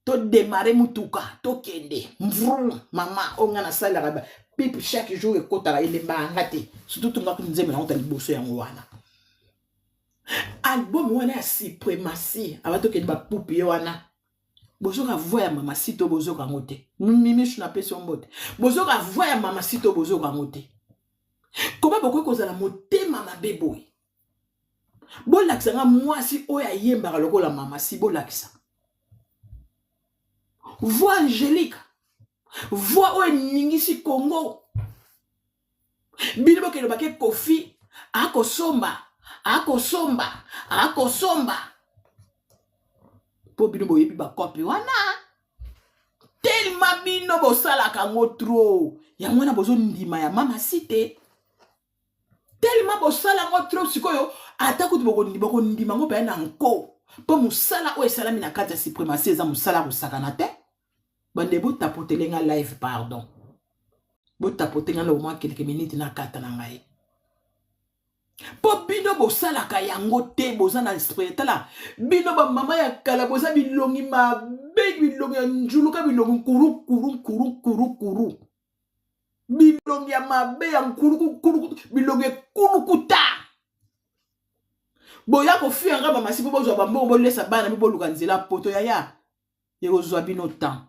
to démarrer mutuka to kende mvrum mama onga na sala ba pipe chaque jour ekota elemba ngate surtout tunga kunzeme na ontali boso yango wana album wana ya suprématie abato kende ba pupi wana. Bozoka voya mama sito bozoka ngote. Mimi shuna peso mbote. Bozoka voya mama sito bozoka ngote. Comment boko kozala motema mabe boy. Bolakisa nga mwasi oya yemba lokola mama si bolakisa. Voix angélique. Voix oya ningisi Congo. Bino bokelo bake Koffi akosomba. Po bino boyebi ba kopi wana tellement bino bosala kango trop ya mwana bozo ndima ya mama site tellement bosala ngo trop sikoyo atako boko ndima ngo pa na nko po musala o esalami na kata suprématie eza musala ko sakana te bande bo tapotelenga live pardon bo tapotenga lo mwa quelques minutes na kata na ngai. Po bino bosala ka yango te bozana esprit tala bino ba mama ya kala boza bilongi mabe bilongi njuluka bilongi kuru bilongi ya mabe ya kuru bilongi kurukuta boya ko fianga ba masipo bozwa ba mbo bolesa bana bi boluka nzela poto ya yeko zwa bino temps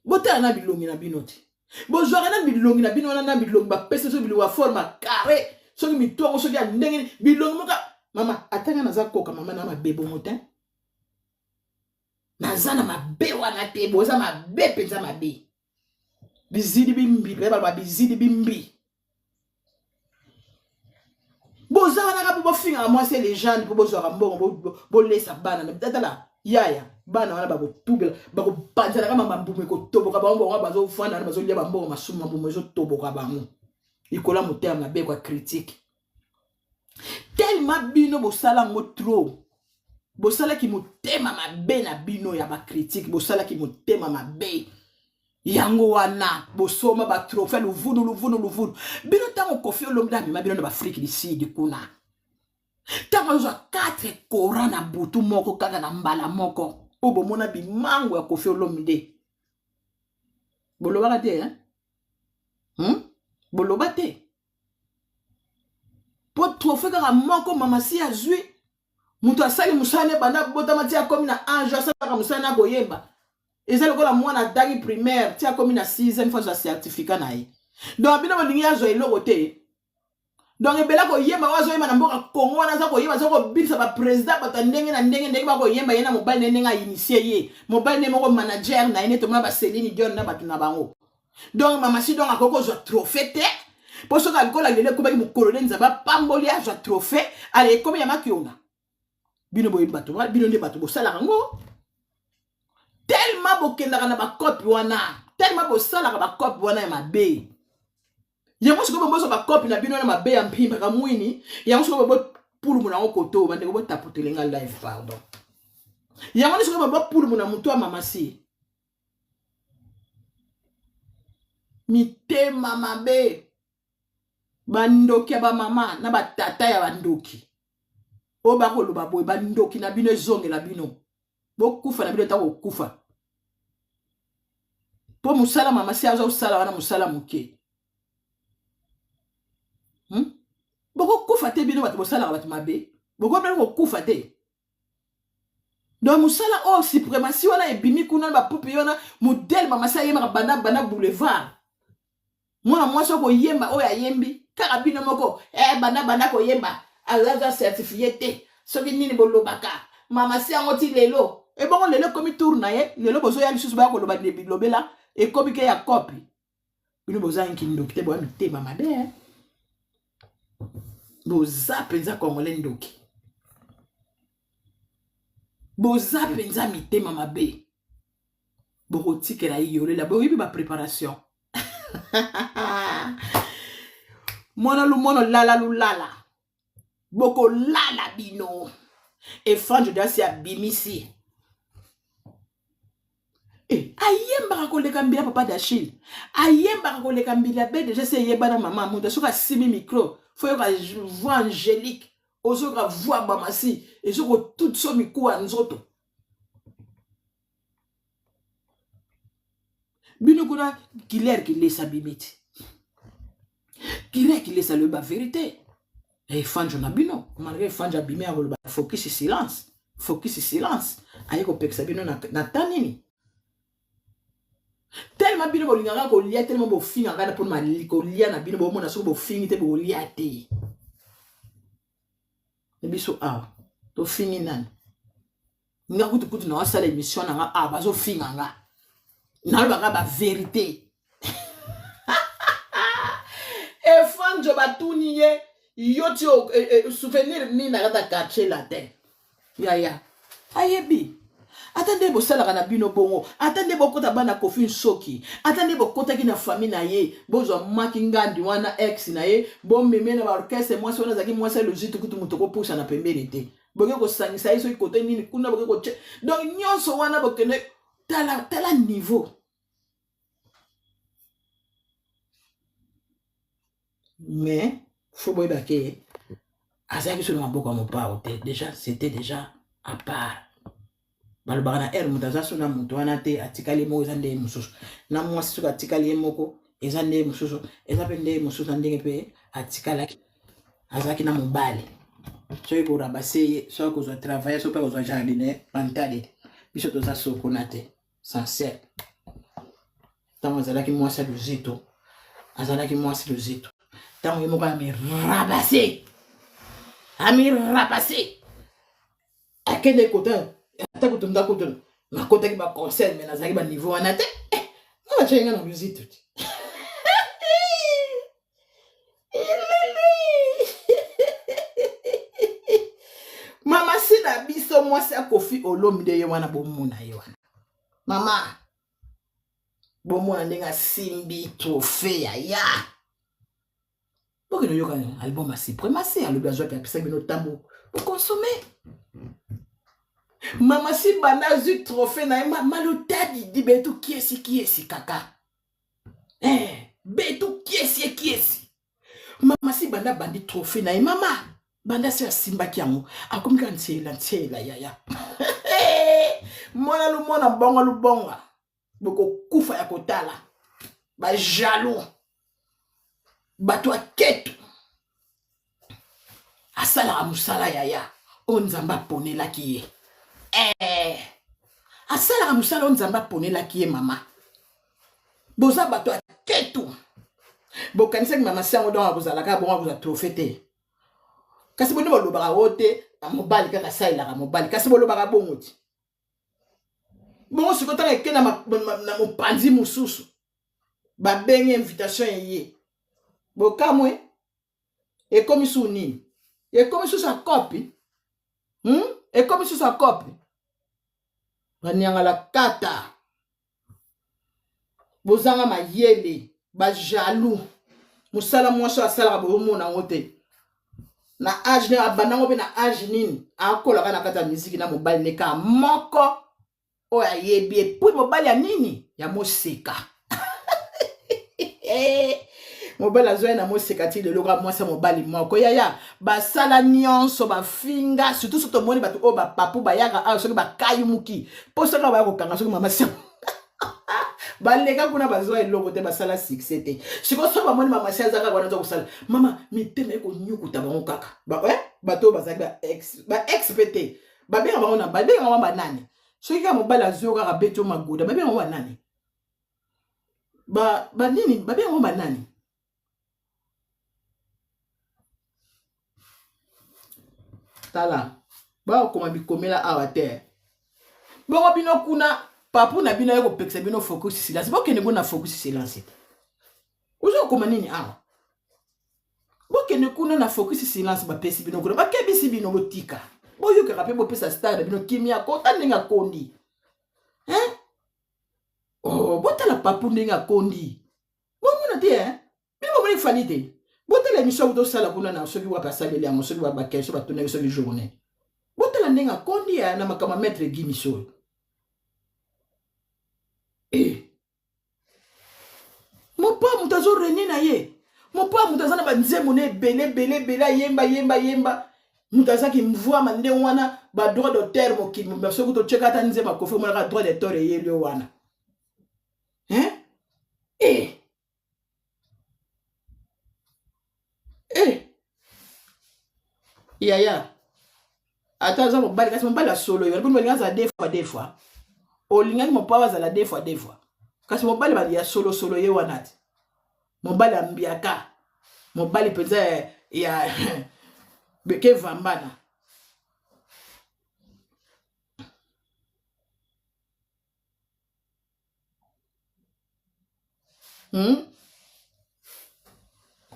Bota na bilongi na binote. Bozwaka na bilongi na bino na bilongi ba pese so bilwa forma carré. So mi tongo so dia ndenge bilongi moka. Mama atanga na za koka mama na mabebo motin. Naza na mabe wana te boza mabe penza mabe. Bizidi bimbi ba bizidi bimbi. Boza wana ka bo finga moi c'est les gens pour bozwa mbongo bo lesa bana na tata yaya bana wana ba botubela ba ko panzala kama mambume ko toboka bango ba bazo fana bazo lia bambongo masuma mambume zo toboka bango ikola motema mabe kwa critique tellement bino bosala ngo trop bosala ki motema mabe na bino ya ba critique bosala ki motema mabe yango wana bosoma ba trophée luvudu bino tango Koffi Olomide ma bino na Afrique du Sud kuna tango zo 4 Coran na butu moko kaka na mbala moko obo mona bimango ya Koffi Olomide boloba te boloba te po trophée kaka moko mama si azui mutu asali musane banda botama tia komi na ange asala musana koyemba eza lokola mwana dangi primaire tia komi na 6e fois za certificat na ye donc bino bolingi azo eloko te donc ebela koyemba wazo yemba na mboka Congo wana za koyemba za kobisa ba president bata ndenge na ndenge ba koyemba ye na mobile nenge initié ye mobile ne moko manager na ene to mona ba Céline Dion na batu na bango donc mama si donc akoko zo trophée te po soka alikola lele ko ba ki mukolone nzaba pamboli azo trophée ale komi ya makiona bino boye batu bino nde batu bosala ngo tellement bokendaka na bakopi wana tellement bosalaka bakopi wana ya mabe yango sikoyo boso bakopi na bino na mabe ya mpimba ka mwini yango sikoyo bo pulu muna okoto bande ko tapotelenga live pardon yango sikoyo bo pulu muna mutu wa mamasi mitema mabe bandoki ya ba mama na batata ya bandoki o ba ko loba boy bandoki na bino ezongela bino bokufa na bino ta kokufa po musala mama si azo usala wana musala muke boko kufa te bino bato bosala bato mabe boko bino kokufa te donc musala o suprématie wana ebimi kuna ba popi yona modèle mama si yema bana boulevard mwana mwasi ko yemba o ya yembi kaka bino moko bana ko yemba alaza certifié te soki nini bolobaka mama si angoti lelo et bon lelo komi tour na ye lelo bozo ya lisusu ba ko loba de bilobela e komi ke ya copy bino boza nkindo kite bo mitema mabe boza penza congolais ndoki boza penza mitema mabe boko tikela yole la bo yibi ba préparation mono lala boko lala bino et Franjo dasi abimisi ayemba ko leka mbila papa d'Achille ayemba ko leka mbila be déjà c'est yeba na maman muta soka simi micro faut ka voix angélique ozoka voix bamasi et soko tout so mikuwa nzoto bino kuna kiler ki lesa bimiti kiler ki lesa le ba vérité et Franjo na bino malgré Franjo abimé a le focus silence ayeko peksa bino na tanini tellement bino bolingaka ko lia tellement bo finga kana pour maliko lia na bino bo mona so bo fingi te bo lia te e biso to fingi nan nga kutu na wasala émission na bazo finga nga na ba vérité e Franjo batuni ye yoti souvenir ni na kata cacher la terre ya ayebi attendez bo sala kana bino bongo attendez bo kota bana Koffi Soki attendez bo kota ki na famille na ye bozo makingandi wana ex na ye bo meme na ba orchestre moi sona zaki moi c'est le jitu kutu mutoko pousa na pembeni te boke ko sangisa iso ikote nini kuna boke ko donc nyonso wana bokene tala niveau mais faut boy baké azaki sur ma boka mon pas déjà c'était déjà à part balobana mutaza sona mutu wana te atikali mo ezande mususu na mwasi suka atikali moko ezande mususu ezapende mususu ndenge pe atikala azaki na mobali soki ko rabase soki ko zo travailler soki ko zo jardiner mentalité biso to za sokonate sincère Tant azalaki mwasi ya luzito. Azalaki mwasi luzito. Tant ye moko ami rabasser. Ami rabasser. Akende kota. Ata kutumda kutumda. Makota ki ba conseil mais nazaki ba niveau wana te. Non chenga na luzito. Mama si na biso mwasi ya Kofi Olomide ye wana bomuna ye wana. Mama bomuna ndenga simbi trophée ya. Pourquoi nous yoka album à suprématie à l'obligation de faire nos tambours pour consommer. Mama si banda zu trophée na malotadi di betu kiesi kaka. Betu kiesi. Mama si banda bandi trophée na mama banda si simba kiango akomika ntela ya. Mona lu bonga. Boko kufa ya kotala. Ba jaloux. Bato aketu. Asala musala yaya. Onzamba ponela kiye. Asala musala onzamba ponela kiye mama. Boza bato aketu. Bokanisa ki mama sango donga bozalaka bonga boza trophée. Kasi boni bolobaka wote mobali kaka sailaka mobali kasi bolobaka bongoti. Bongo sikotaka ekena na mopanzi mususu. Ba bengi invitation yeye. Bokamwe ekomi su nini? Ekomi su sa kopi. Ekomi su sa kopi. Banyanga la kata. Bozanga mayele, ba jaloux. Musala mwasho asala ba bomona ngote. Na âge ne abanango be na âge nini? Akola kana kata musique na mobile neka moko. Oya yebi pour mobile ya nini? Ya moseka. Mobile azoya na moseka ti lelo ka mwasa mobile moko ya basala nyonso ba finga surtout to moni bato o ba papu ba yaka a soki ba kayumuki poso ka ba ko kanga soki mama sia baleka kuna bazoya eloko te basala succès te siko so ba moni mama sia zaka kwana zo kusala mama miteme ko nyukuta bango kaka ba bato bazaki ba XPT ba benga bango na ba benga mama nani soki ka mobile azoya ka beto magoda ba benga mama nani ba nini ba benga mama nani. Tala ba koma bikomela awa te bongo bino kuna papu na bino yeko peksa bino focus silence bokene bona focus silence uzo koma nini awa bokene kuna na focus silence ba pesi bino kuna ba kebisi bino botika boyo ke rapé bo pesa star bino kimia ko taninga kondi oh botala papu ndinga kondi bomona te bino bomoni fanite. Botela émission do sala kuna na soki wa pasale ya soki wa bakesho batone soki journée. Botela ndenga kondi ya na makama maître Gimisho. Mon pa mutazo reni na ye. Mon pa mutazana ba nzemo ne bele yemba. Mutaza ki mvua mande wana ba droit d'auteur mo ki mo soki to cheka ta nzema ko fe mo ka droit d'auteur ye le wana. Yaya ataza mobali kasi mobali la solo yo bongo linga za deux fois o linga mo pa za la deux fois kasi mobali ba ya solo ye wanati mobali ambiaka mobali penza ya beke vambana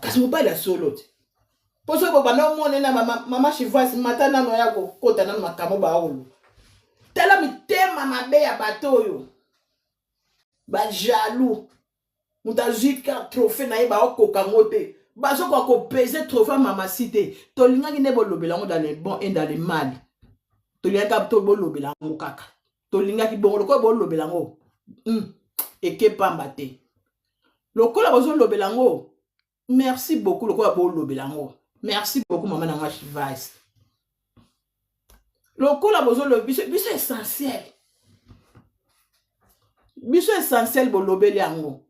kasi mobali la solo poso ko bana mone na mama chivasi matana no ya ko kota na makamo ba olo tala mitema mabe ya bato yo ba jaloux mutazika trophée na ba okoka ngote baso ko peser trophée mama cité to linga ki ne bolobela ngo dans les bons et dans les mal to linga to bolobela ngo kaka to linga ki bongo ko bolobela ngo eke pamba te lokola bozo lobela ngo merci beaucoup lokola bolobela ngo. Merci beaucoup, maman Nanga Chivas. Le coup là, le biso essentiel. Biso essentiel pour l'obé liango.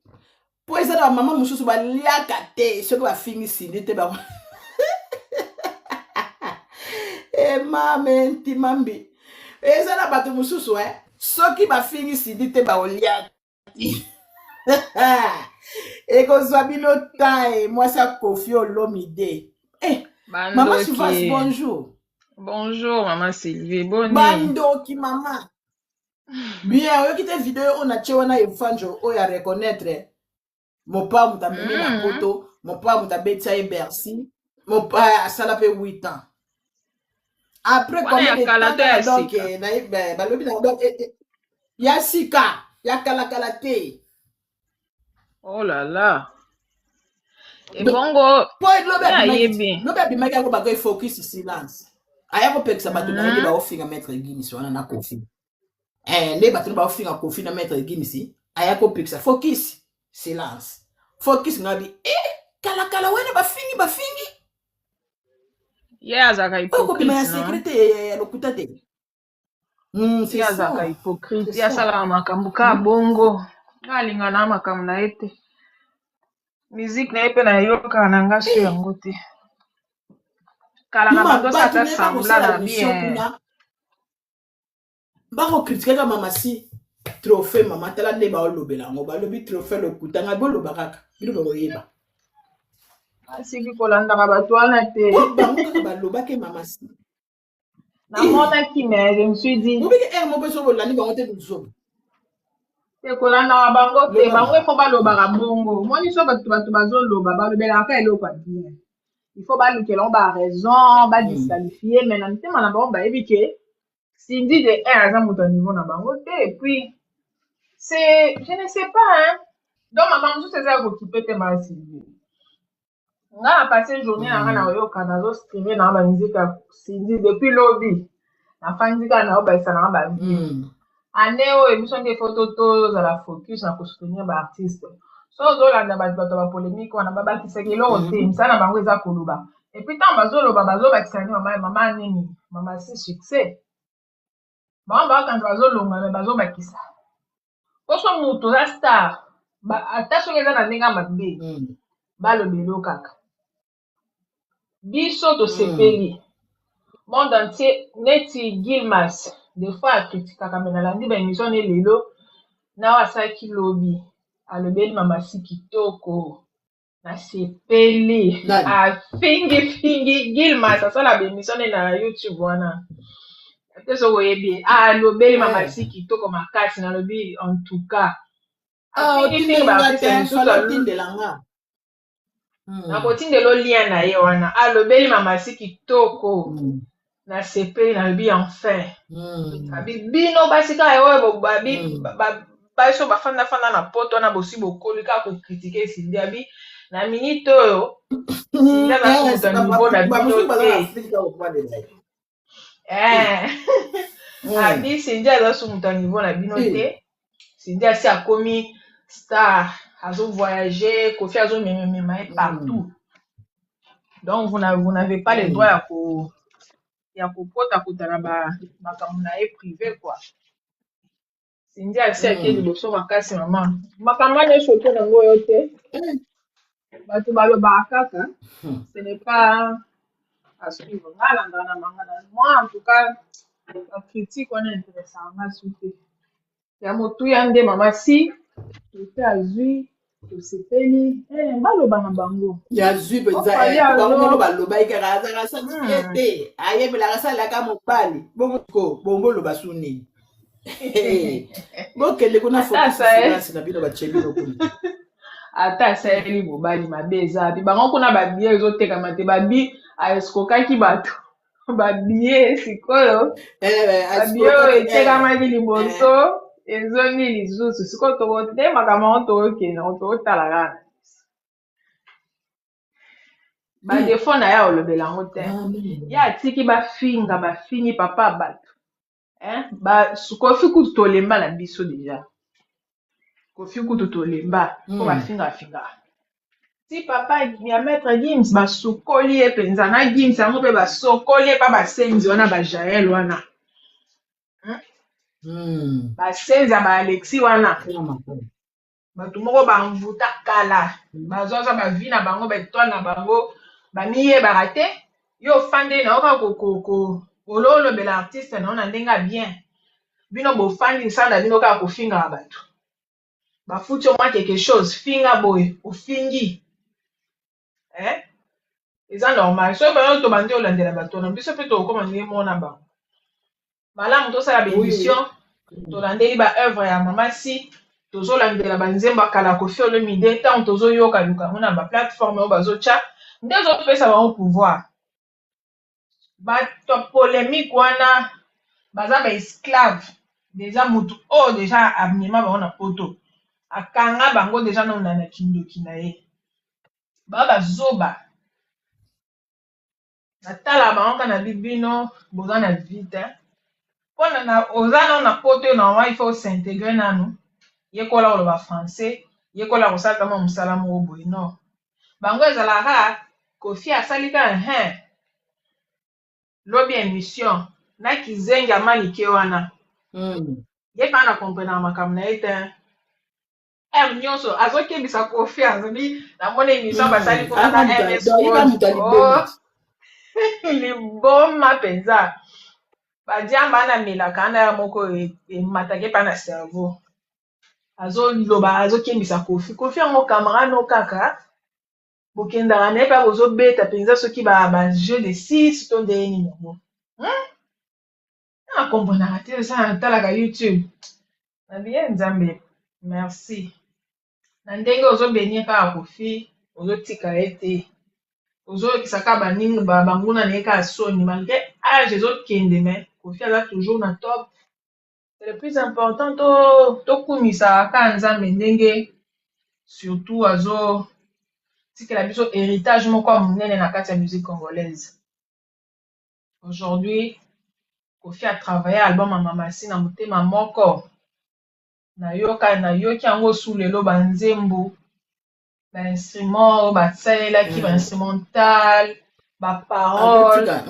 Pour ça, la maman moussou ba liakate, ce que va finir si n'était pas. Eh maman, timambi. Et ça la bateau moussou ce qui va finir si n'était pas liakate. ekozwa bino tae mwasi ya Koffi Olomide. Maman Souvas, bonjour. Bonjour, maman Sylvie. Bonne Bandoki, maman. Bien, oyo kite video on a tché wana efanjo oya reconnaître. Mon père m'a mis la photo, mon père m'a bêtia et Bercy. Mon père ça l'a fait 8 ans. Après combien de temps donc donc ya sika, ya kalakalate. Oh là là. Et bongo. Lobe bimaka ko bakoy focus silence. Aya ko peksa batu na ndi ba ofinga maître Guinness wana na Koffi. Ne batu ba ofinga Koffi na maître Guinness. Aya ko peksa focus silence. Focus ngabi kala wena bafingi. Yeah, zaka hypocrite. Ko bima ya sécurité ya lokuta te. C'est ça. Zaka hypocrite. Ya sala makambu ka bongo. Ngalinga na makambu na ete. Musique na epe na yoka na ngaso yango te. Kala na bando sa ta sambla na bien. Bako critiquer ka mama si trophée mama tala ne ba olobela ngo ba lobi trophée lokuta nga bolo bakaka. Bino ba oyeba. Asiki kolanda ka bato wana te. Bango ba lobake mama si. Na mona ki me je me suis dit. Obi ke mo beso bo lani bango te biso. Te kolanda wa bango te bango e fo ba loba ka bongo. Moni so bato bazo loba ba lobela ka elo kwa bien. Il faut pas que l'on ba raison, ba disqualifier mais na ntema na bango ba ebike. Si dit de un à mon niveau na bango te et puis c'est je ne sais pas hein. Donc maman tout c'est ça qui peut te mal Sylvie. Nga a passé journée na oyo kana zo streamer na ba musique Sylvie depuis lobby. Na fandika na ba isa na ba vie. Aneo émission des photos tous à la focus na ko soutenir ba artiste. So zo la na ba polémique wana ba ki se kilo te msana bango eza koluba. Et puis tant bazo ba kisani maman nini maman si succès. Maman quand bazo longa mais bazo ba kisa. Koso muto la star ba atasho ngeza na ndinga mabe. Ba lo belo kaka. Biso to sepeli. Monde entier neti Gilmas des fois critique kamena landi ba émission ne lelo na wasaki lobby alobeli mama si kitoko na sepeli a fingi Gilmas asala ba émission na YouTube wana peso oyebi alobeli mama si kitoko makasi na lobby en tout cas fingi ba tindelanga na kotindelo lia na ye wana alobeli mama si kitoko na sepeli na lobby enfin bino basika ewe babi baso bafanda na poto na bosi bokolika ko critiquer Sylvie abi na minute oyo Sylvie na kuta niveau na bino abi Sylvie na sumuta niveau na bino te Sylvie si akomi star azo voyager Koffi azo mema partout donc vous n'avez pas le droit ya kopota kutana makambo na ye privé quoi. Sindi aseke liboso makasi mama. Makambo na choto na ngoyo te. Bato baloba kaka. Ce n'est pas à suivre. Moi en tout cas la critique on est intéressant na suite. Ya motu yande mama si tout azui to sepeli baloba na bango. Ya zui penza bango baloba ikara za sa ete aye bila sa la ka mobali bongo loba suni. Bokele kuna focus na bino bachebino kuna. Ata seli mobali mabeza bi bango kuna ba biye ezoteka mate babi aeskokaki bato ba biye sikolo ba biye eteka mali liboso ezoni lizusu siko to te makambo to okena to talala ba defo na ya olobela ngote ya tiki ba fingi papa bato ba Koffi kutu tolemba na biso déjà Koffi kutu tolemba ko ba finga si papa ya maître Gims ba sukoli e penza na Gims yango pe ba sokoli pa ba senzi wana ba Jael wana ba senzi ba Alexis wana bato moko ba mvuta kala bazoza ba vi na bango ba étoile na bango ba miye ba raté yo fande na oka ko ololo bela artiste na ona ndenga bien bino bo fandi sanda bino ka kofinga bato bafuti au moins quelque chose finga boy ofingi eza normal so bayo to bande olandela bato na biso pe to okoma ndenge mona bango malamu tosala bémission tolandeli ba œuvre ya mama si tozolandela banzembo akala Koffi Olomide ntango tozoyoka likango na baplateforme oyo bazotya nde ezopesa bango pouvoir bato polémique wana baza baesclave deja mutu oyo deja amema bango na poto akanga bango deja nona na kindoki na ye bazoba natala bango ka na bibino boza na vite mpona na oza nano na poto oyo na il faut s'intégrer nanu yekola koloba français yekola kosala kama mosala moko boye non bango ezalaka Koffi asali ka lobi émission na kizengi amalike wana ye mpa na comprendre makambo na ye te nyonso azokebisa Koffi azali namoni émission basali mpona liboma mpenza badiamba anamelaka ana ya moko ematake mpa na cerveau azoloba azokebisa Koffi yango camarade no kaka bokendaka na ye mpe bozobeta mpenza soki bajeu de 6 to ndenge nini yango nakomprenaka te esa natalaka YouTube na biye nzambe merci na ndenge ozobenir kaka Koffi ozotika ye te ozoyokisa kaka baningi banguna na ye kaka soni malgré age ezokende me Koffi aza toujours na top c'est le plus important tokumisa kaka nzambe ndenge surtout azotikela biso héritage moko ya monene na kati ya musique congolaise aujourd'hui Koffi a travaillé album ya Mama Si na motema moko nayoki yango su lelo banzembo bainstrument oyo basalelaki bainstrumental baparole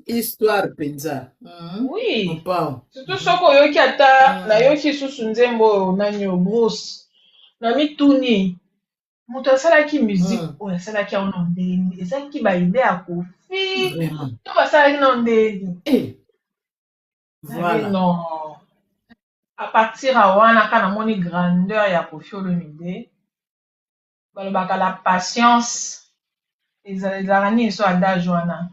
histoire mpenza oui surtout soki oyoki ata nayoki susu nzembo oyo nanio Bruce na mituni moto asalaki musique oyo asalaki yango na ndenge ezalaki baide ya Koffi to basalaki na ndenge non à partir ya wana ka namoni grandeur ya Koffi Olomide balobaka la patience ezalaka nini so adage wana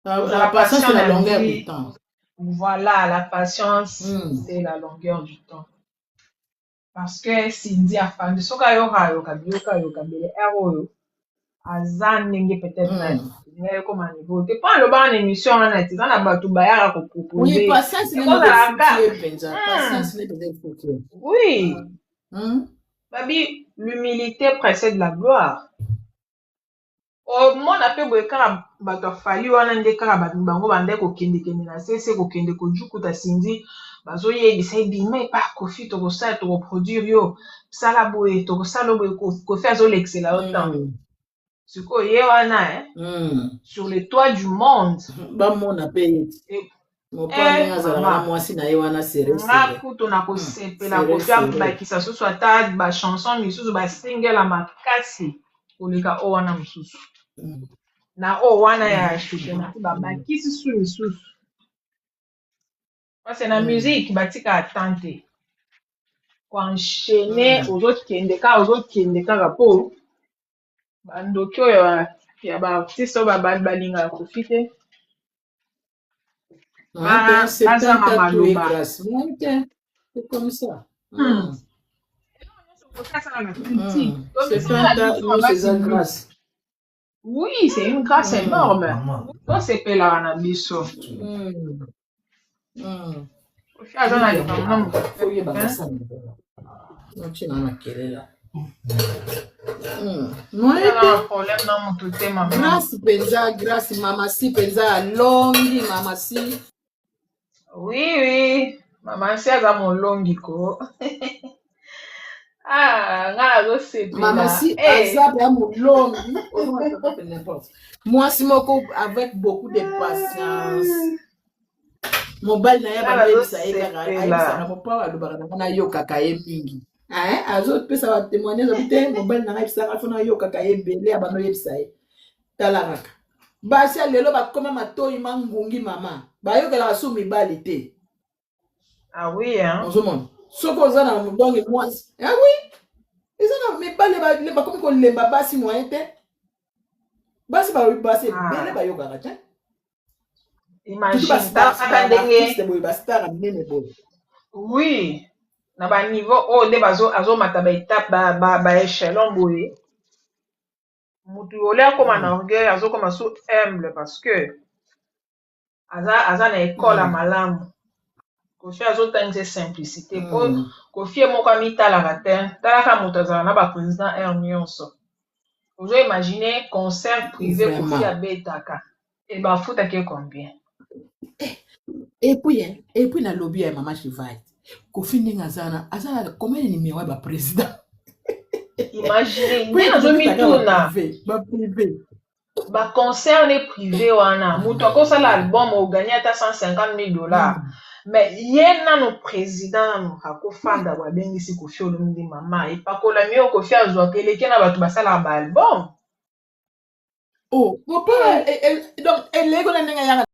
la patience c'est la longueur du temps voilà la patience c'est la longueur du temps parce que Cindy afandi soki ayoka mbele ere oyo aza ndenge peut-être na ekoma niveau te mpo alobaka na émission wana ete eza na bato bayaka kopropose oui babi l'humilité précède la gloire omona mpe boye kaka bato afali wana nde kaka bato bango bande kokendekende na sese kokende kojukuta Cindy bazoyebisa ebima epa Koffi tokosala tokoproduire yo sala boye tokosala boye Koffi azolekisela yo ntango sikoyo ye wana sur le toit du monde bamona mpe mopane azalaka na mwasi na ye wana nga kutu na kosepela Koffi abakisa susu ata bachanson misusu basingela makasi koleka oyo wana mosusu na oyo wana ya chutenati babakisi su misusu parce na musique batika atante koenchaîne ozokende kaka mpo bandoki oyo ya baartiste oyo balingaka Koffi te bazanga maloba comme ça oui c'est une grâce énorme tosepelaka na biso Koffi aza na likambo problème na moto te mama grâce mpenza grâce Mama Si mpenza alongi Mama Si oui Mama Si aza molongi ko nga nazosepela Mama Si aza mpe molongi mwasi moko avec beaucoup de patience mobali na ye bayebisa ye kaka ayebisaka mopa alobaka nango nayokaka ye mingi azopesa batémoignage abi te mobali na ngai bisaka fona ayokaka ye ebele abando oyebisa ye tala kaka basi ya lelo bakoma matoi mangungi mama bayokelaka su mibali te oui ozomona Soko oza na mbongo mwasi. Ah oui. Eza na mibale ba komi ko lemba basi moyen te. Basi ba basi bele ba yoga ka te. Imagine ta ndenge. Oui. Na ba niveau o de bazo azo mata ba étape ba échelon boye. Mutu ole akoma na orgueil azo koma so humble parce que aza na école à malamu. Kofi azotangisa simplicité po Kofi moko amitalaka te talaka moto azala na baprésident air nyonso ozo imagine concert privé Kofi abetaka e bafutaki combien et puis na lobby ya mama Chivai Kofi ndenge azana combien de numéro ya baprésident imagine nde nazomituna baconcert ne privé wana moto akosala album oganye ata $150,000 mais ye nano président nano akofanda babengisi Kofi Olomide mama epakola mio Kofi azwaka eleke na bato basalaka baalbum donc eleko na ndenge yanga